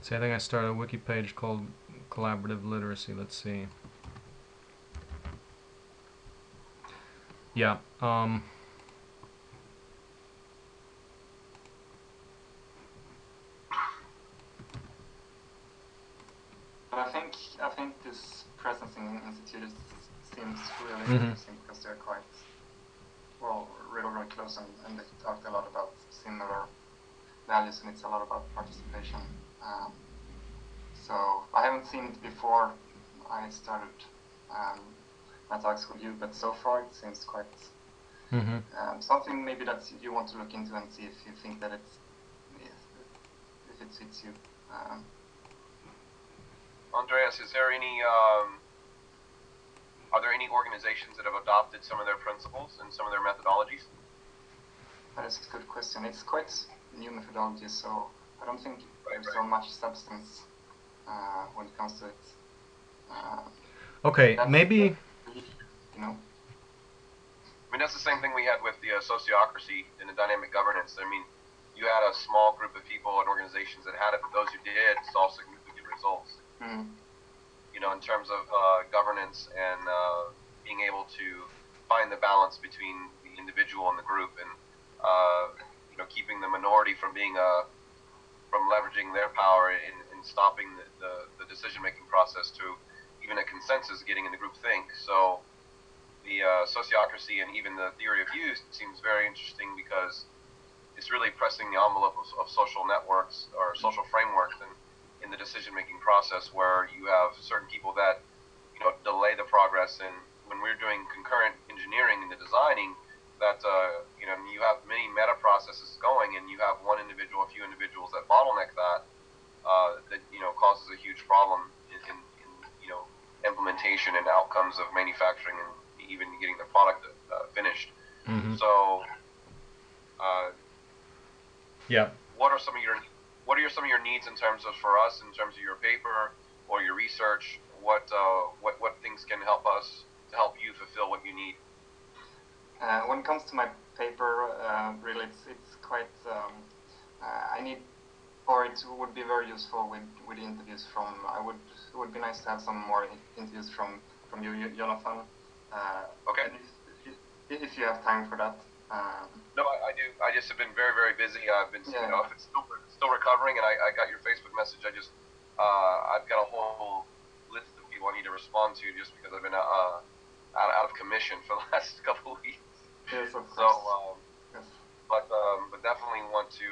See, I think I started a wiki page called Collaborative Literacy. Let's see. Yeah. But I think this Presencing Institute seems really interesting because they're quite really close and they talked a lot about similar values and it's a lot about participation. So I haven't seen it before I started my talks with you, but so far it seems quite something maybe that you want to look into and see if you think that if it fits you. Andreas, is there any are there any organizations that have adopted some of their principles and some of their methodologies? That is a good question. It's quite new methodology, so I don't think there's so much substance when it comes to it. Okay, maybe. You know. I mean, that's the same thing we had with the sociocracy and the dynamic governance. I mean, you had a small group of people and organizations that had it, but those who did saw significant results. You know, in terms of governance and being able to find the balance between the individual and the group, and you know, keeping the minority from being from leveraging their power in stopping the decision-making process to even a consensus getting in the group think. So sociocracy and even the theory of use seems very interesting because it's really pressing the envelope of social networks or social frameworks in the decision-making process, where you have certain people that delay the progress. And when we're doing concurrent engineering in the designing, that you have many meta processes going, and you have one individual, a few individuals that bottleneck that causes a huge problem in implementation and outcomes of manufacturing and even getting the product finished. Mm-hmm. So, yeah. What are some of your needs in terms of, for us, in terms of your paper or your research? What things can help us to help you fulfill what you need? When it comes to my paper, really, it's quite. I need, or it would be very useful with interviews from. It would be nice to have some more interviews from you, Jonathan. Okay. If you have time for that. No, I do. I just have been very, very busy. I've been, Yeah. still recovering, and I got your Facebook message. I've got a whole list of people I need to respond to just because I've been out of commission for the last couple of weeks. Yes, of course. So, yes. but definitely want to,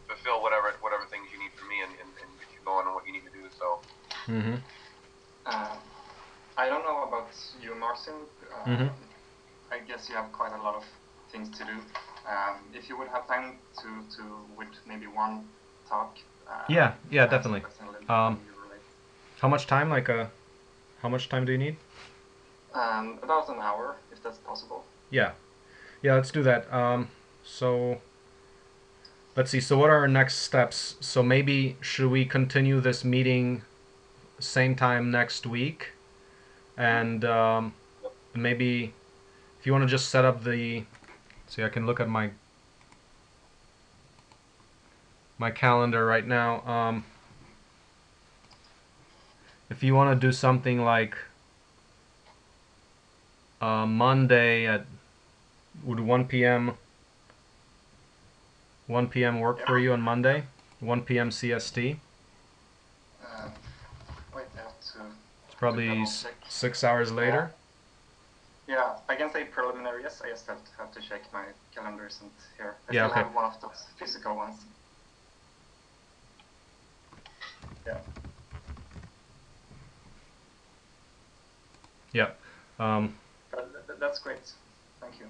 fulfill whatever things you need from me and get you going on what you need to do. So. Mm-hmm. I don't know about you, Marcin. Mm-hmm. I guess you have quite a lot of things to do. If you would have time to with maybe one talk. Yeah, definitely. How much time? How much time do you need? About an hour, if that's possible. Yeah, let's do that. So let's see. So what are our next steps? So maybe should we continue this meeting same time next week? And maybe if you want to just set up the, see, I can look at my calendar right now. If you want to do something like Monday at, would 1 p.m. work for you on Monday? 1 p.m. CST? Wait, I have to. It's probably 6 hours later. Yeah, I can say preliminary, yes. I just have to check my calendars and here. I Yeah, still okay. have one of those physical ones. Yeah. Yeah. That's great. Thank you.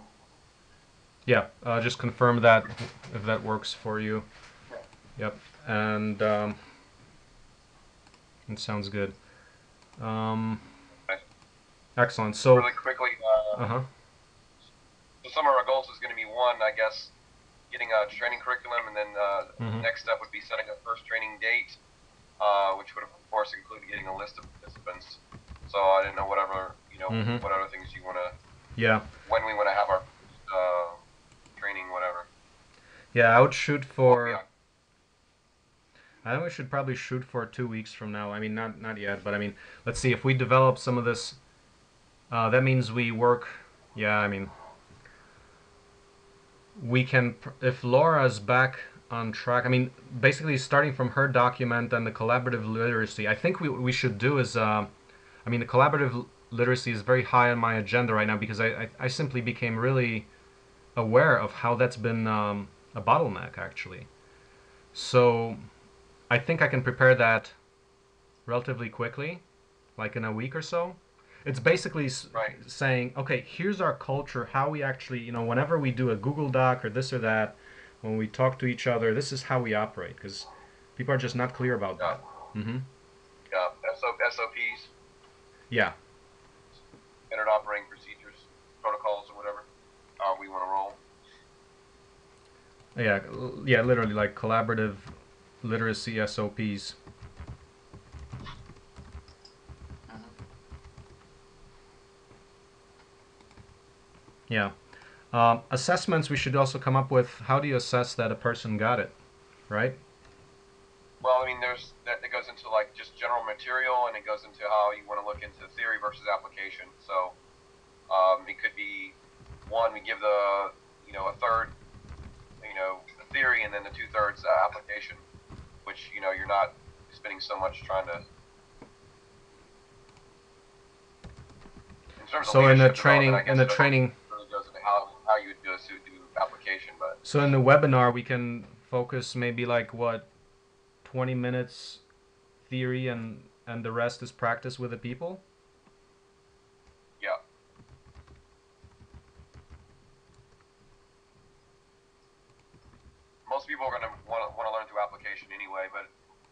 Yeah, just confirm that if that works for you. Yeah. Yep, and it sounds good. Excellent. So really quickly, uh-huh. So some of our goals is going to be, one, I guess, getting a training curriculum, and then Mhm. next step would be setting a first training date, which would of course include getting a list of participants. So I didn't know Mhm. what other things you want to, Yeah. when we want to have our training, whatever. Yeah, I would shoot for. I think we should probably shoot for 2 weeks from now. I mean, not yet, but I mean, let's see if we develop some of this. That means we work. Yeah, I mean, we can, if Laura's back on track. I mean, basically starting from her document and the collaborative literacy. I think we should do is. I mean, the collaborative literacy is very high on my agenda right now because I simply became really aware of how that's been a bottleneck actually. So I think I can prepare that relatively quickly, like in a week or so. It's basically Right. saying, okay, here's our culture, how we actually, whenever we do a Google Doc or this or that, when we talk to each other, this is how we operate, because people are just not clear about that. Mm-hmm. Yeah. SOPs, Yeah. standard operating procedures, protocols, or whatever we want to roll. Yeah, literally like collaborative literacy SOPs. Yeah. Assessments, we should also come up with how do you assess that a person got it, right? Well, I mean, that goes into like just general material, and it goes into how you want to look into theory versus application. So it could be, one, we give a third, the theory, and then the 2/3 application, which you're not spending so much trying to in terms of So in the leadership development, I guess it training, really goes into how you would do application. But so in the webinar we can focus maybe like what 20 minutes theory and the rest is practice with the people. yeah, most people are going to want to learn through application anyway, but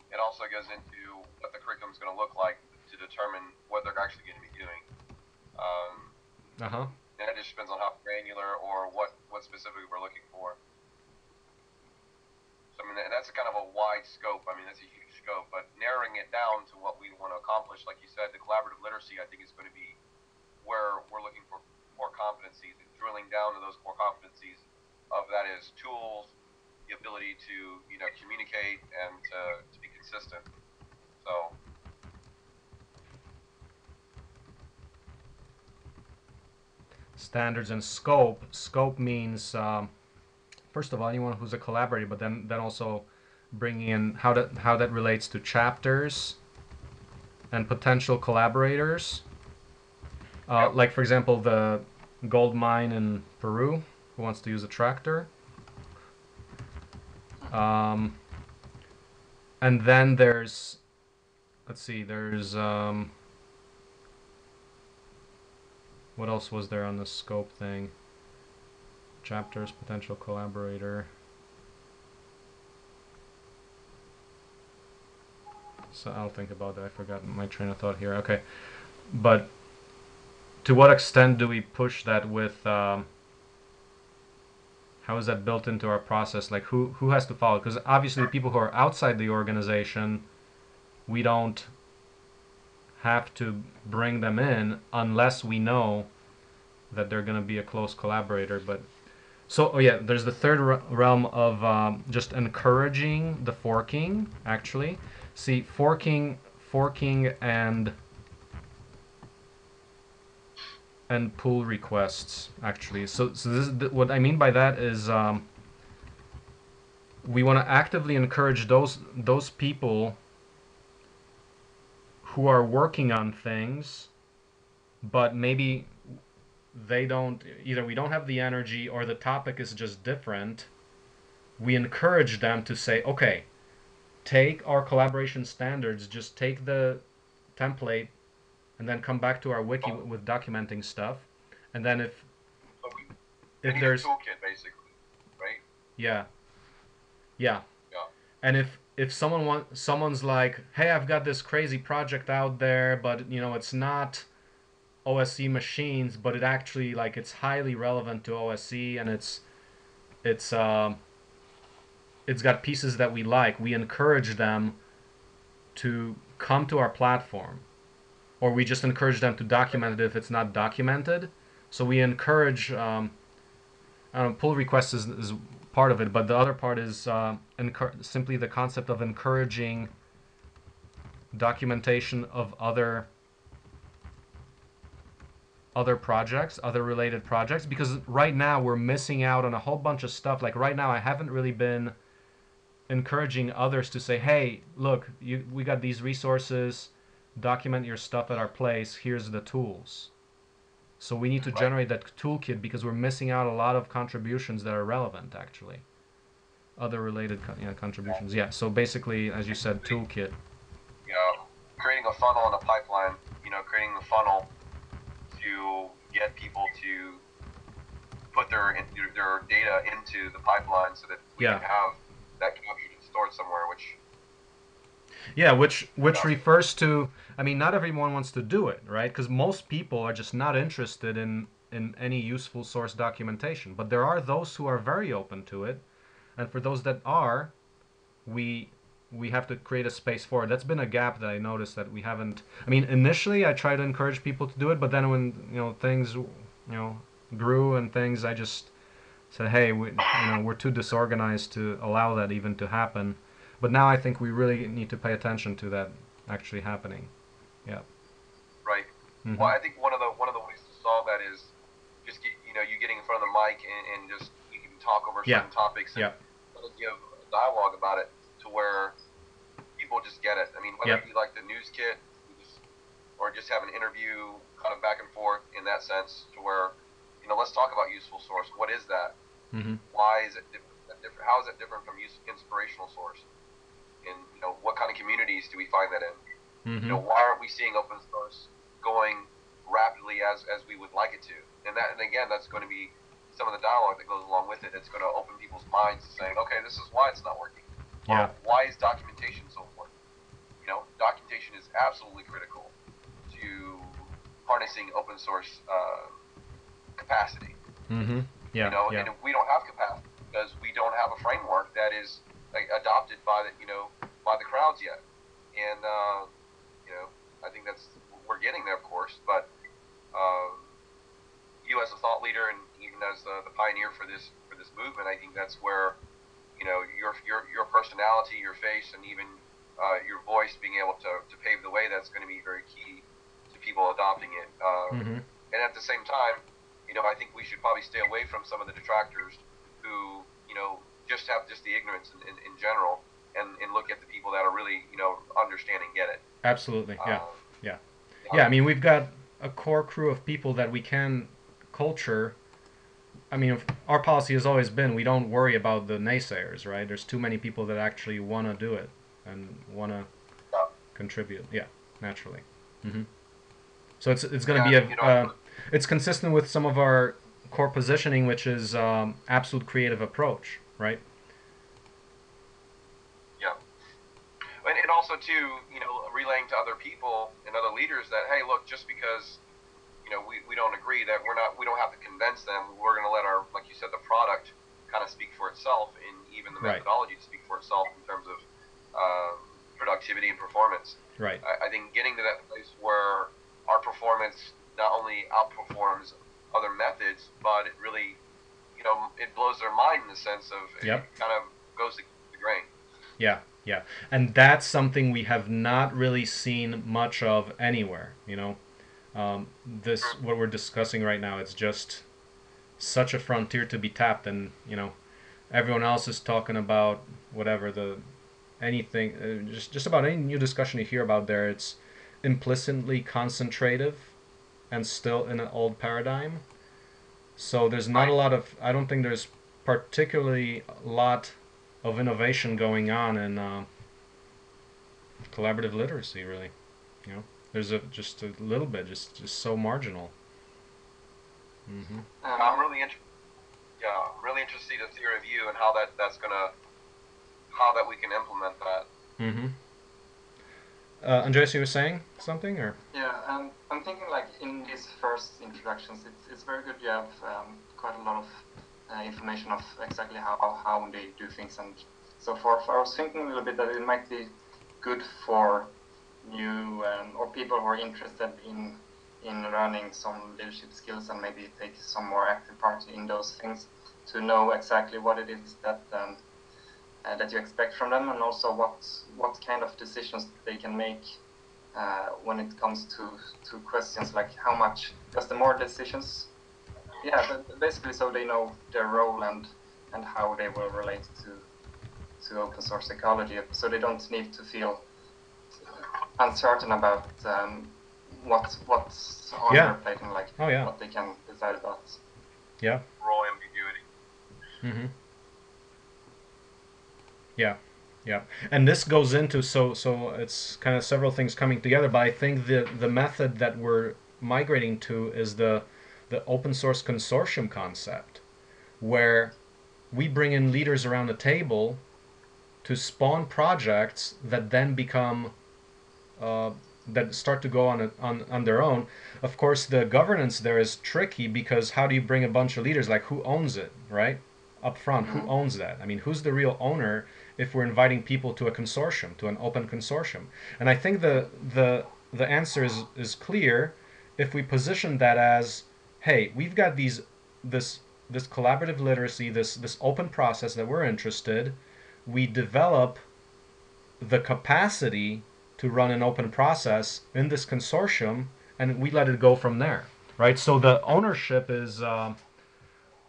it also goes into what the curriculum is going to look like to determine what they're actually going to be doing. And it just depends on how granular or what specifically we're looking for. So I mean, that's a kind of a wide scope. I mean, that's a huge scope, but narrowing it down to what we want to accomplish, like you said, the collaborative literacy, I think is going to be where we're looking for core competencies and drilling down to those core competencies of that is tools, the ability to, you know, communicate and to be consistent. So standards and scope. Scope means first of all anyone who's a collaborator, but then also bringing in how that relates to chapters and potential collaborators. Like for example, the gold mine in Peru who wants to use a tractor. And then there's, let's see, there's what else was there on the scope thing? Chapters, potential collaborator. So I'll think about that. I forgot my train of thought here. Okay, but to what extent do we push that with? How is that built into our process? Like who has to follow? Because obviously, people who are outside the organization, we don't have to bring them in unless we know that they're going to be a close collaborator. But so, oh yeah, there's the third realm of just encouraging the forking. Actually, see, forking, and pull requests. Actually, so this is what I mean by that is we want to actively encourage those people who are working on things, but maybe they don't, either we don't have the energy or the topic is just different. We encourage them to say, okay, take our collaboration standards, just take the template and then come back to our wiki with documenting stuff. And then if there's a toolkit basically, right? Yeah. And if someone's like, hey, I've got this crazy project out there, but you know, it's not OSC machines, but it actually, like, it's highly relevant to OSC, and it's got pieces that we like. We encourage them to come to our platform, or we just encourage them to document it if it's not documented. So we encourage, pull requests is part of it, but the other part is simply the concept of encouraging documentation of other projects, other related projects, because right now we're missing out on a whole bunch of stuff. Like right now I haven't really been encouraging others to say, hey, look, we got these resources, document your stuff at our place, here's the tools. So we need to generate that toolkit because we're missing out a lot of contributions that are relevant, actually. Other related contributions. Yeah, so basically, as you said, toolkit. You know, creating a funnel and a pipeline, you know, creating the funnel to get people to put their data into the pipeline so that we can have that captured and stored somewhere, which refers to, I mean, not everyone wants to do it, right? Because most people are just not interested in any useful source documentation. But there are those who are very open to it. And for those that are, we have to create a space for it. That's been a gap that I noticed that we haven't. I mean, initially I tried to encourage people to do it, but then when things grew and things, I just said, hey, we're too disorganized to allow that even to happen. But now I think we really need to pay attention to that actually happening. Yeah. Right. Mm-hmm. Well, I think one of the ways to solve that is just you getting in front of the mic and just you can talk over certain topics and give a dialogue about it to where people just get it. I mean, whether it be like the news kit or just have an interview kind of back and forth in that sense to where, let's talk about useful source. What is that? Mm-hmm. Why is it different? How is it different from inspirational source? And what kind of communities do we find that in? Mm-hmm. Why aren't we seeing open source going rapidly as we would like it to? And again, that's going to be some of the dialogue that goes along with it. It's going to open people's minds to saying, okay, this is why it's not working. Yeah. Or why is documentation so important? Documentation is absolutely critical to harnessing open source capacity. Mm-hmm. Yeah. And if we don't have capacity because we don't have a framework that is adopted by the crowds yet. And I think we're getting there, of course. But you as a thought leader and even as the pioneer for this movement, I think that's where your personality, your face, and even your voice being able to pave the way. That's going to be very key to people adopting it. Mm-hmm. And at the same time, I think we should probably stay away from some of the detractors who just have just the ignorance in general, and look at the people that are really understand and get it. Absolutely. Yeah. I mean, we've got a core crew of people that we can culture. I mean, our policy has always been we don't worry about the naysayers, right? There's too many people that actually want to do it and want to contribute. Yeah, naturally. Mm-hmm. So it's going to be it's consistent with some of our core positioning, which is absolute creative approach, right? Yeah. And also too, relaying to other people and other leaders that, hey, look, just because we don't agree, that we don't have to convince them. We're going to let our, like you said, the product kind of speak for itself, and even the methodology to speak for itself in terms of productivity and performance. Right. I think getting to that place where our performance not only outperforms other methods, but it really, it blows their mind in the sense of it kind of goes against the grain. Yeah. And that's something we have not really seen much of anywhere, what we're discussing right now, it's just such a frontier to be tapped, and everyone else is talking about whatever anything, just about any new discussion you hear about there, it's implicitly concentrative and still in an old paradigm. So there's not a lot of, I don't think there's particularly a lot of innovation going on in collaborative literacy, really. There's just a little bit, just so marginal. Mm-hmm. I'm really interested. Yeah, I'm really interested to hear of you and how that we can implement that. Mm-hmm. Andreas, you were saying something, or? Yeah, I'm thinking like in these first introductions, it's very good. You have quite a lot of information of exactly how they do things and so forth. I was thinking a little bit that it might be good for new or people who are interested in learning some leadership skills and maybe take some more active part in those things, to know exactly what it is that you expect from them, and also what kind of decisions they can make when it comes to questions like how much, because the more decisions, basically so they know their role and how they will relate to open source ecology, so they don't need to feel uncertain about what's on their plate and what they can decide about. Yeah. Role ambiguity. Mm-hmm. Yeah. And this goes into so it's kind of several things coming together, but I think the method that we're migrating to is the open source consortium concept, where we bring in leaders around the table to spawn projects that then become that start to go on their own. Of course, the governance there is tricky, because how do you bring a bunch of leaders? Like, who owns it, right? Up front, who owns that? I mean, who's the real owner if we're inviting people to a consortium, to an open consortium? And I think the answer is clear if we position that as, hey, we've got this collaborative literacy, this open process that we're interested. We develop the capacity to run an open process in this consortium, and we let it go from there, right? So the ownership is,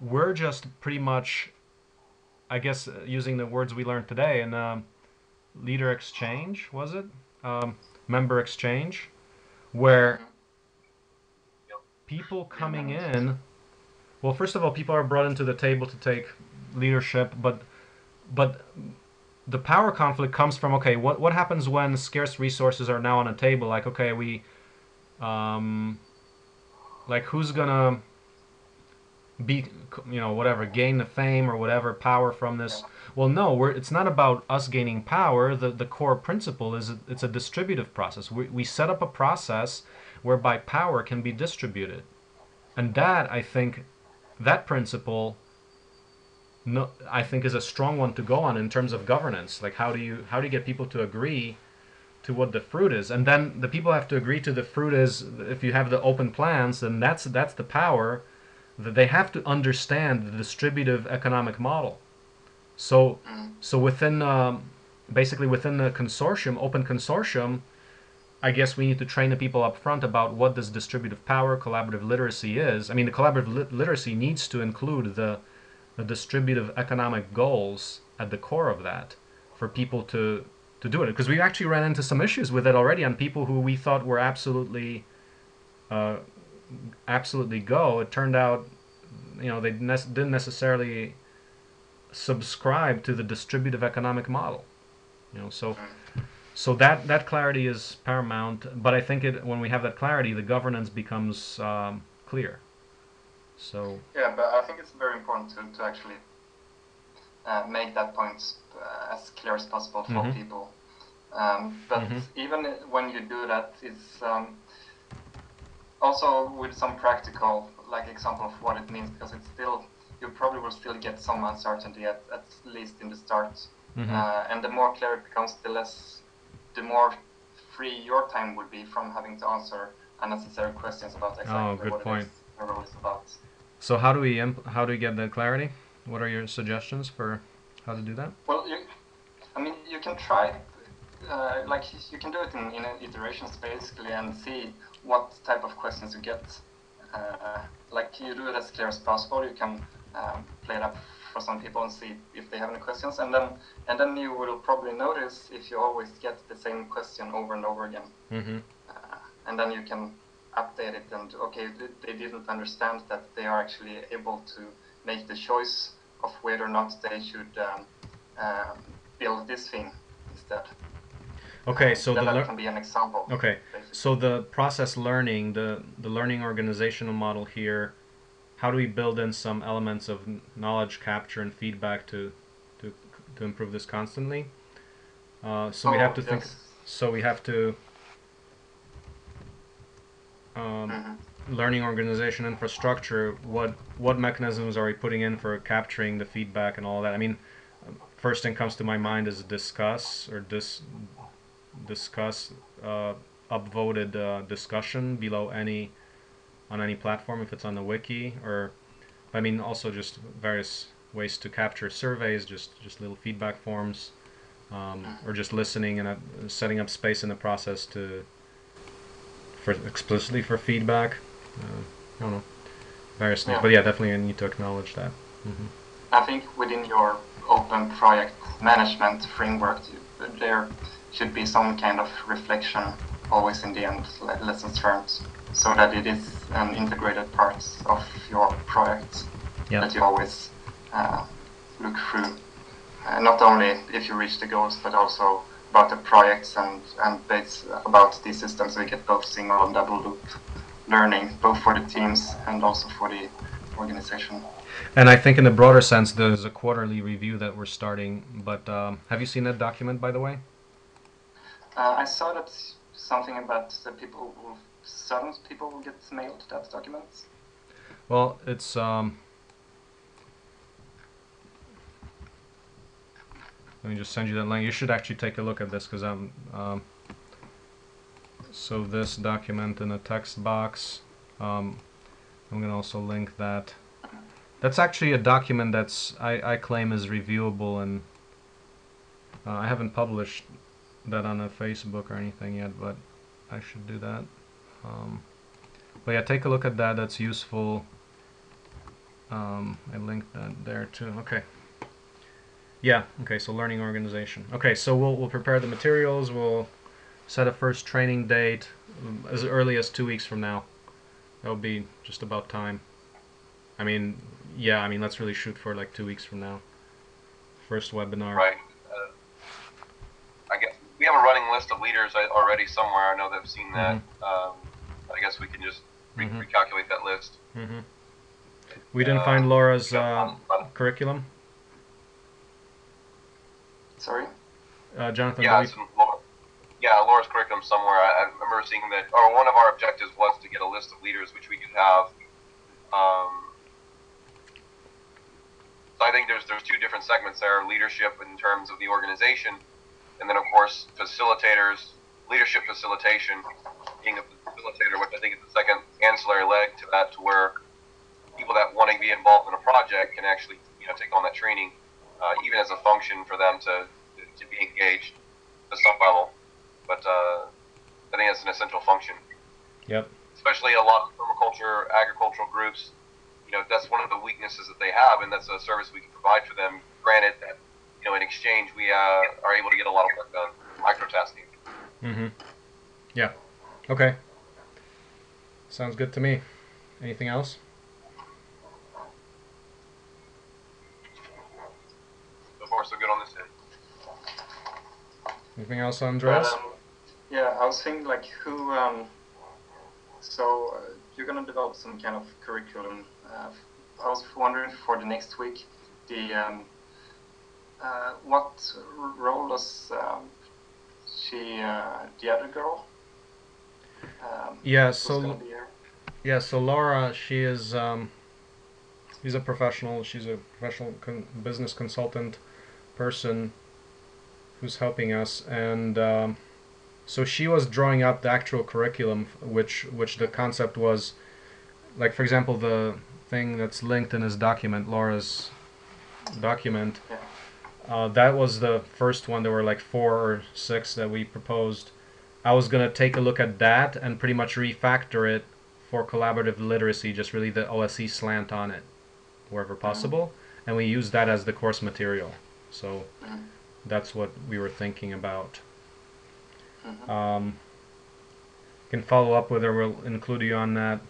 we're just pretty much, I guess, using the words we learned today, in leader exchange, was it? Member exchange, where people coming in. Well, first of all, people are brought into the table to take leadership, but the power conflict comes from, okay, what happens when scarce resources are now on a table? Like, okay, like who's gonna be, whatever, gain the fame or whatever power from this? Well, no, it's not about us gaining power. The core principle is it's a distributive process. We set up a process whereby power can be distributed, and that, I think, that principle, no, I think, is a strong one to go on in terms of governance. Like, how do you get people to agree to what the fruit is, and then the people have to agree to the fruit is, if you have the open plans, then that's the power. That they have to understand the distributive economic model. So within basically within the consortium, open consortium, I guess we need to train the people up front about what this distributive power, collaborative literacy is. I mean, the collaborative literacy needs to include the distributive economic goals at the core of that for people to do it. Because we actually ran into some issues with it already on people who we thought were absolutely go. It turned out, they didn't necessarily subscribe to the distributive economic model. So that clarity is paramount. But I think when we have that clarity, the governance becomes clear. So yeah, but I think it's very important to actually make that point as clear as possible for people. But even when you do that, it's also with some practical example of what it means, because it's still, you probably will still get some uncertainty at least in the start. And the more clear it becomes, the more free your time would be from having to answer unnecessary questions about exactly what it is the role is about. So how do we get that clarity? What are your suggestions for how to do that? Well, you can try, you can do it in iterations basically, and see what type of questions you get. You do it as clear as possible. You can play it up for some people and see if they have any questions, and then you will probably notice if you always get the same question over and over again. And then you can update it, and okay, they didn't understand that they are actually able to make the choice of whether or not they should build this thing instead. Okay, so that can be an example. Okay, basically. So the process learning, the learning organizational model here, how do we build in some elements of knowledge capture and feedback to improve this constantly? So we have to think. So we have to learning organization infrastructure. What mechanisms are we putting in for capturing the feedback and all that? I mean, first thing comes to my mind is discuss upvoted discussion below on any platform if it's on the wiki, or I mean also just various ways to capture surveys, just little feedback forms, or just listening and setting up space in the process explicitly for feedback. I don't know, various things, but yeah, definitely I need to acknowledge that. I think within your open project management framework, there should be some kind of reflection always in the end, lessons learned, so that it is an integrated part of your project that you always look through. Not only if you reach the goals, but also about the projects and about these systems. We get both single and double loop learning, both for the teams and also for the organization. And I think in the broader sense, there's a quarterly review that we're starting. But have you seen that document, by the way? I saw that something about certain people will get mailed that document. Well, it's let me just send you that link. You should actually take a look at this, because so this document in a text box. I'm gonna also link that. That's actually a document that's I claim is reviewable, and I haven't published that on a Facebook or anything yet, but I should do that. But yeah, take a look at that. That's useful. I linked that there too. Okay. Yeah. Okay. So learning organization. Okay. So we'll prepare the materials. We'll set a first training date as early as 2 weeks from now. That'll be just about time. I mean, yeah, I mean, let's really shoot for like 2 weeks from now. First webinar. Right. I guess we have a running list of leaders already somewhere. I know they've seen that. I guess we can just recalculate that list. We didn't find Laura's curriculum. Sorry? Jonathan, Yeah, Laura's curriculum somewhere. I remember seeing that, or one of our objectives was to get a list of leaders which we could have. So I think there's two different segments there: leadership in terms of the organization, and then of course facilitators, leadership facilitation, being a facilitator, which I think is the second ancillary leg to that, to where people that want to be involved in a project can actually take on that training, even as a function for them to be engaged to some level. But I think that's an essential function. Yep. Especially a lot of permaculture, agricultural groups, that's one of the weaknesses that they have, and that's a service we can provide for them. Granted that, in exchange, we are able to get a lot of work done, microtasking. Yeah. Okay. Sounds good to me. Anything else? So far, so good on this end. Anything else, Andreas? Yeah, I was thinking like who. So you're gonna develop some kind of curriculum. I was wondering for the next week, what role does the other girl? So Laura, she's a professional. She's a professional business consultant person who's helping us, and so she was drawing up the actual curriculum, which the concept was, like, for example, the thing that's linked in this document, Laura's document. That was the first one. There were like 4 or 6 that we proposed. I was gonna take a look at that and pretty much refactor it for collaborative literacy, just really the OSE slant on it, wherever possible, and we use that as the course material. So that's what we were thinking about. Can follow up with her. We'll include you on that.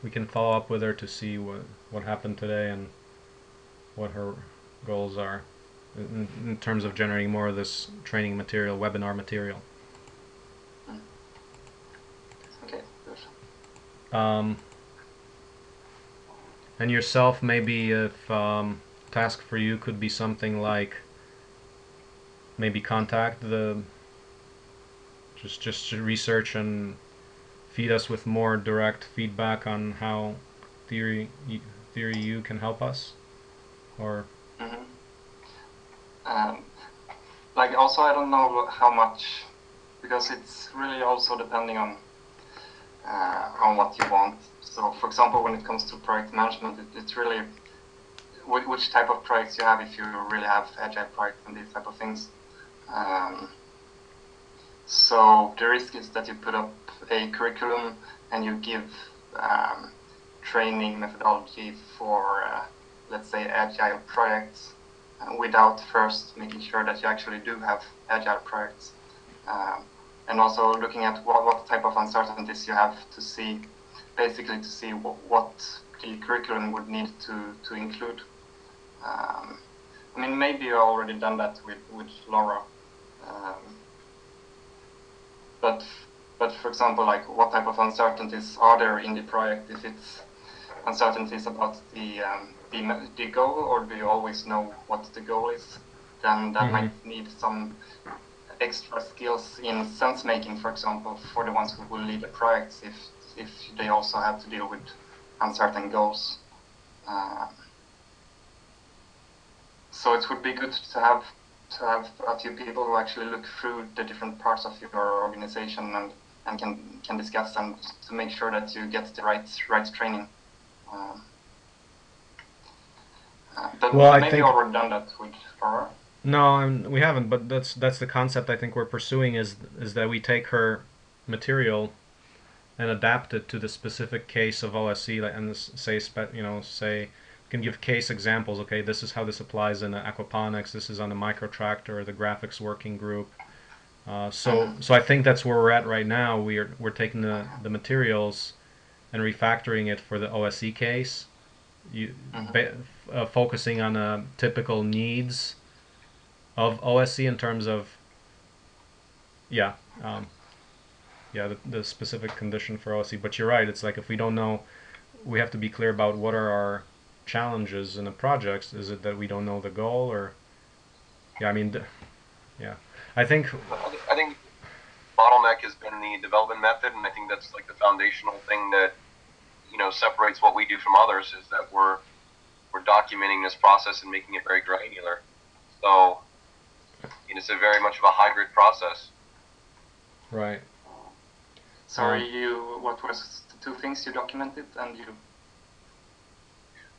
We can follow up with her to see what happened today and what her goals are in terms of generating more of this training material, webinar material. Okay, good. And yourself, maybe if task for you could be something like maybe contact the just to research and feed us with more direct feedback on how Theory U can help us, or like also I don't know how much, because it's really also depending on what you want. So for example, when it comes to project management, it's really which type of projects you have, if you really have agile projects and these type of things. So the risk is that you put up a curriculum and you give training methodology for, let's say, agile projects without first making sure that you actually do have agile projects. And also looking at what type of uncertainties you have to see, basically to see what the curriculum would need to include. I mean, maybe you already done that with Laura. But for example, like what type of uncertainties are there in the project? If it's uncertainties about the goal, or do you always know what the goal is? Then that might need some extra skills in sense making, for example, for the ones who will lead the projects, if they also have to deal with uncertain goals. So it would be good to have a few people who actually look through the different parts of your organization and can discuss and to make sure that you get the right training. But well, maybe you already done that with Laura. No, we haven't. But that's the concept I think we're pursuing is that we take her material and adapt it to the specific case of OSE, and say can give case examples. Okay, this is how this applies in aquaponics. This is on the microtractor or the graphics working group. So I think that's where we're at right now. We're taking the materials and refactoring it for the OSE case, you focusing on typical needs of OSE in terms of the specific condition for OSE. But you're right, it's like if we don't know, we have to be clear about what are our challenges in the projects. Is it that we don't know the goal, or I think I think bottleneck has been the development method, and I think that's like the foundational thing that separates what we do from others, is that we're documenting this process and making it very granular. So it's a very much of a hybrid process. Right. Sorry, what was the two things you documented and you?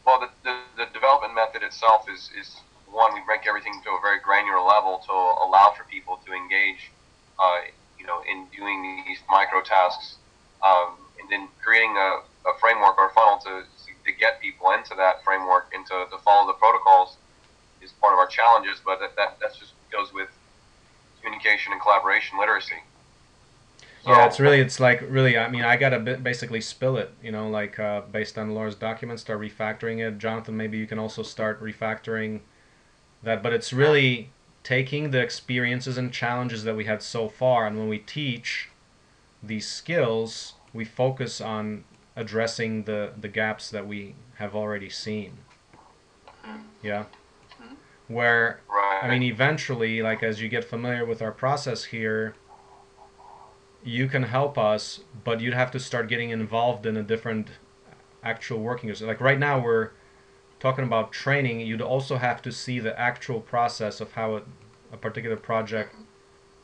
Well, the development method itself is one, we break everything to a very granular level to allow for people to engage, in doing these micro tasks, and then creating a framework or a funnel to get people into that framework and to follow the protocols is part of our challenges. But that just goes with communication and collaboration literacy. So, yeah, I gotta basically spill it, based on Laura's documents, start refactoring it. Jonathan, maybe you can also start refactoring that, but it's really taking the experiences and challenges that we had so far, and when we teach these skills, we focus on addressing the gaps that we have already seen. Yeah. Where, right. Eventually, as you get familiar with our process here, you can help us, but you'd have to start getting involved in a different actual working. Like right now we're talking about training, you'd also have to see the actual process of how a particular project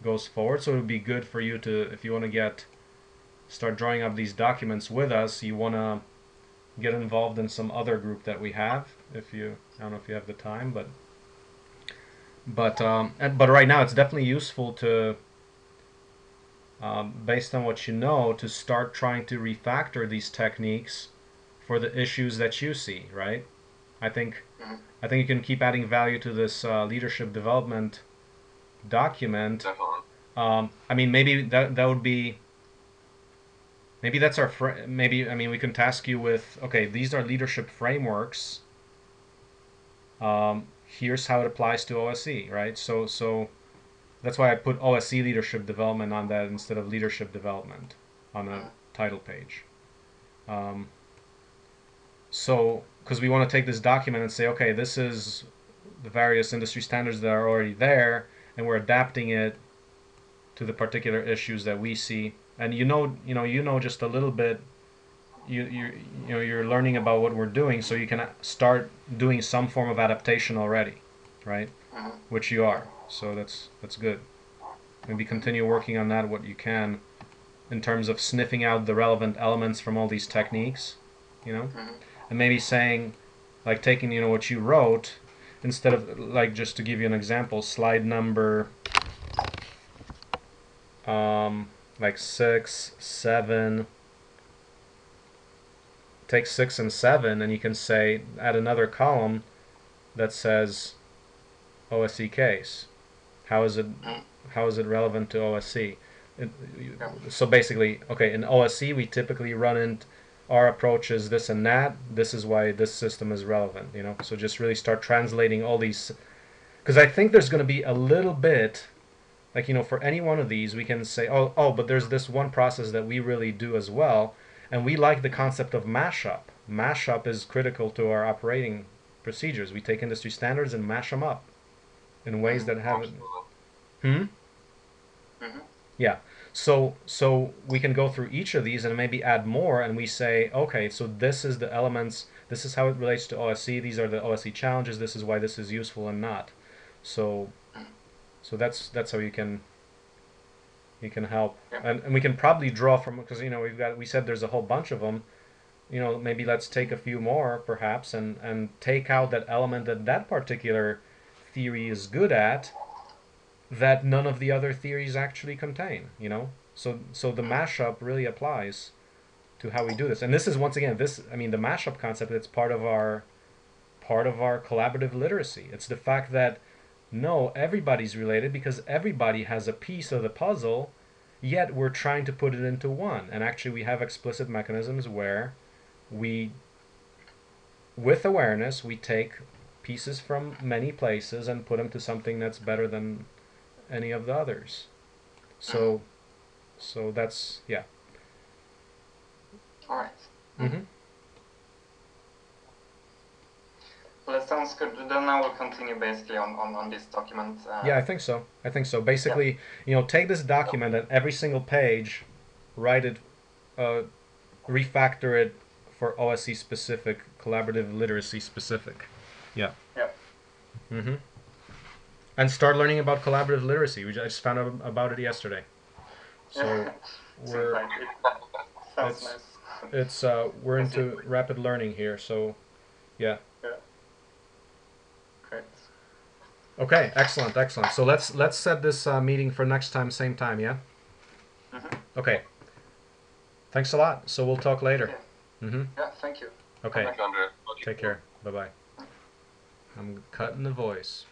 goes forward. So it would be good for you to, if you want to start drawing up these documents with us, you want to get involved in some other group that we have. I don't know if you have the time, but right now it's definitely useful to, based on what you know, to start trying to refactor these techniques for the issues that you see, right? I think you can keep adding value to this leadership development document. Definitely. Maybe that would be, maybe that's our we can task you with, okay, these are leadership frameworks. Here's how it applies to OSE, right? So that's why I put OSE leadership development on that instead of leadership development on the title page. Because we want to take this document and say, okay, this is the various industry standards that are already there, and we're adapting it to the particular issues that we see. And you know just a little bit. You're learning about what we're doing, so you can start doing some form of adaptation already, right? Which you are. So that's good. Maybe continue working on that what you can, in terms of sniffing out the relevant elements from all these techniques, and maybe saying, taking what you wrote, instead of just to give you an example, slide number 6, 7. Take 6 and 7, and you can say, add another column that says OSE case. How is it relevant to OSE? So basically, okay, in OSE we typically run into our approach is this and that. This is why this system is relevant. So just really start translating all these, because I think there's going to be a little bit, for any one of these we can say, oh, but there's this one process that we really do as well, and we like the concept of mashup. Mashup is critical to our operating procedures. We take industry standards and mash them up in ways that haven't. Yeah. So we can go through each of these and maybe add more, and we say, okay, so this is the elements, this is how it relates to OSE, these are the OSE challenges, this is why this is useful and not. So that's how you can help. And we can probably draw from, because we said there's a whole bunch of them. Maybe let's take a few more perhaps and take out that element that particular theory is good at, that none of the other theories actually contain. So the mashup really applies to how we do this. And this is, once again, the mashup concept, it's part of our collaborative literacy. It's the fact that no, everybody's related, because everybody has a piece of the puzzle, yet we're trying to put it into one. And actually, we have explicit mechanisms where we, with awareness, we take pieces from many places and put them to something that's better than any of the others. So, so that's, yeah. All right. Mm-hmm. Well, that sounds good. Then I will continue basically on this document. Yeah, I think so. I think so. Basically, take this document and every single page, write it, refactor it for OSC specific, collaborative literacy specific. Yeah. Yeah. Mm-hmm. And start learning about collaborative literacy. I just found out about it yesterday. So we're Seems like it sounds nice. we're into rapid learning here. So yeah. Yeah. Great. Okay. Excellent. Excellent. So let's set this meeting for next time, same time. Yeah. Mm-hmm. Okay. Thanks a lot. So we'll talk later. Okay. Mm-hmm. Yeah. Thank you. Okay. Thanks, Andre. Take care. Bye bye. I'm cutting the voice.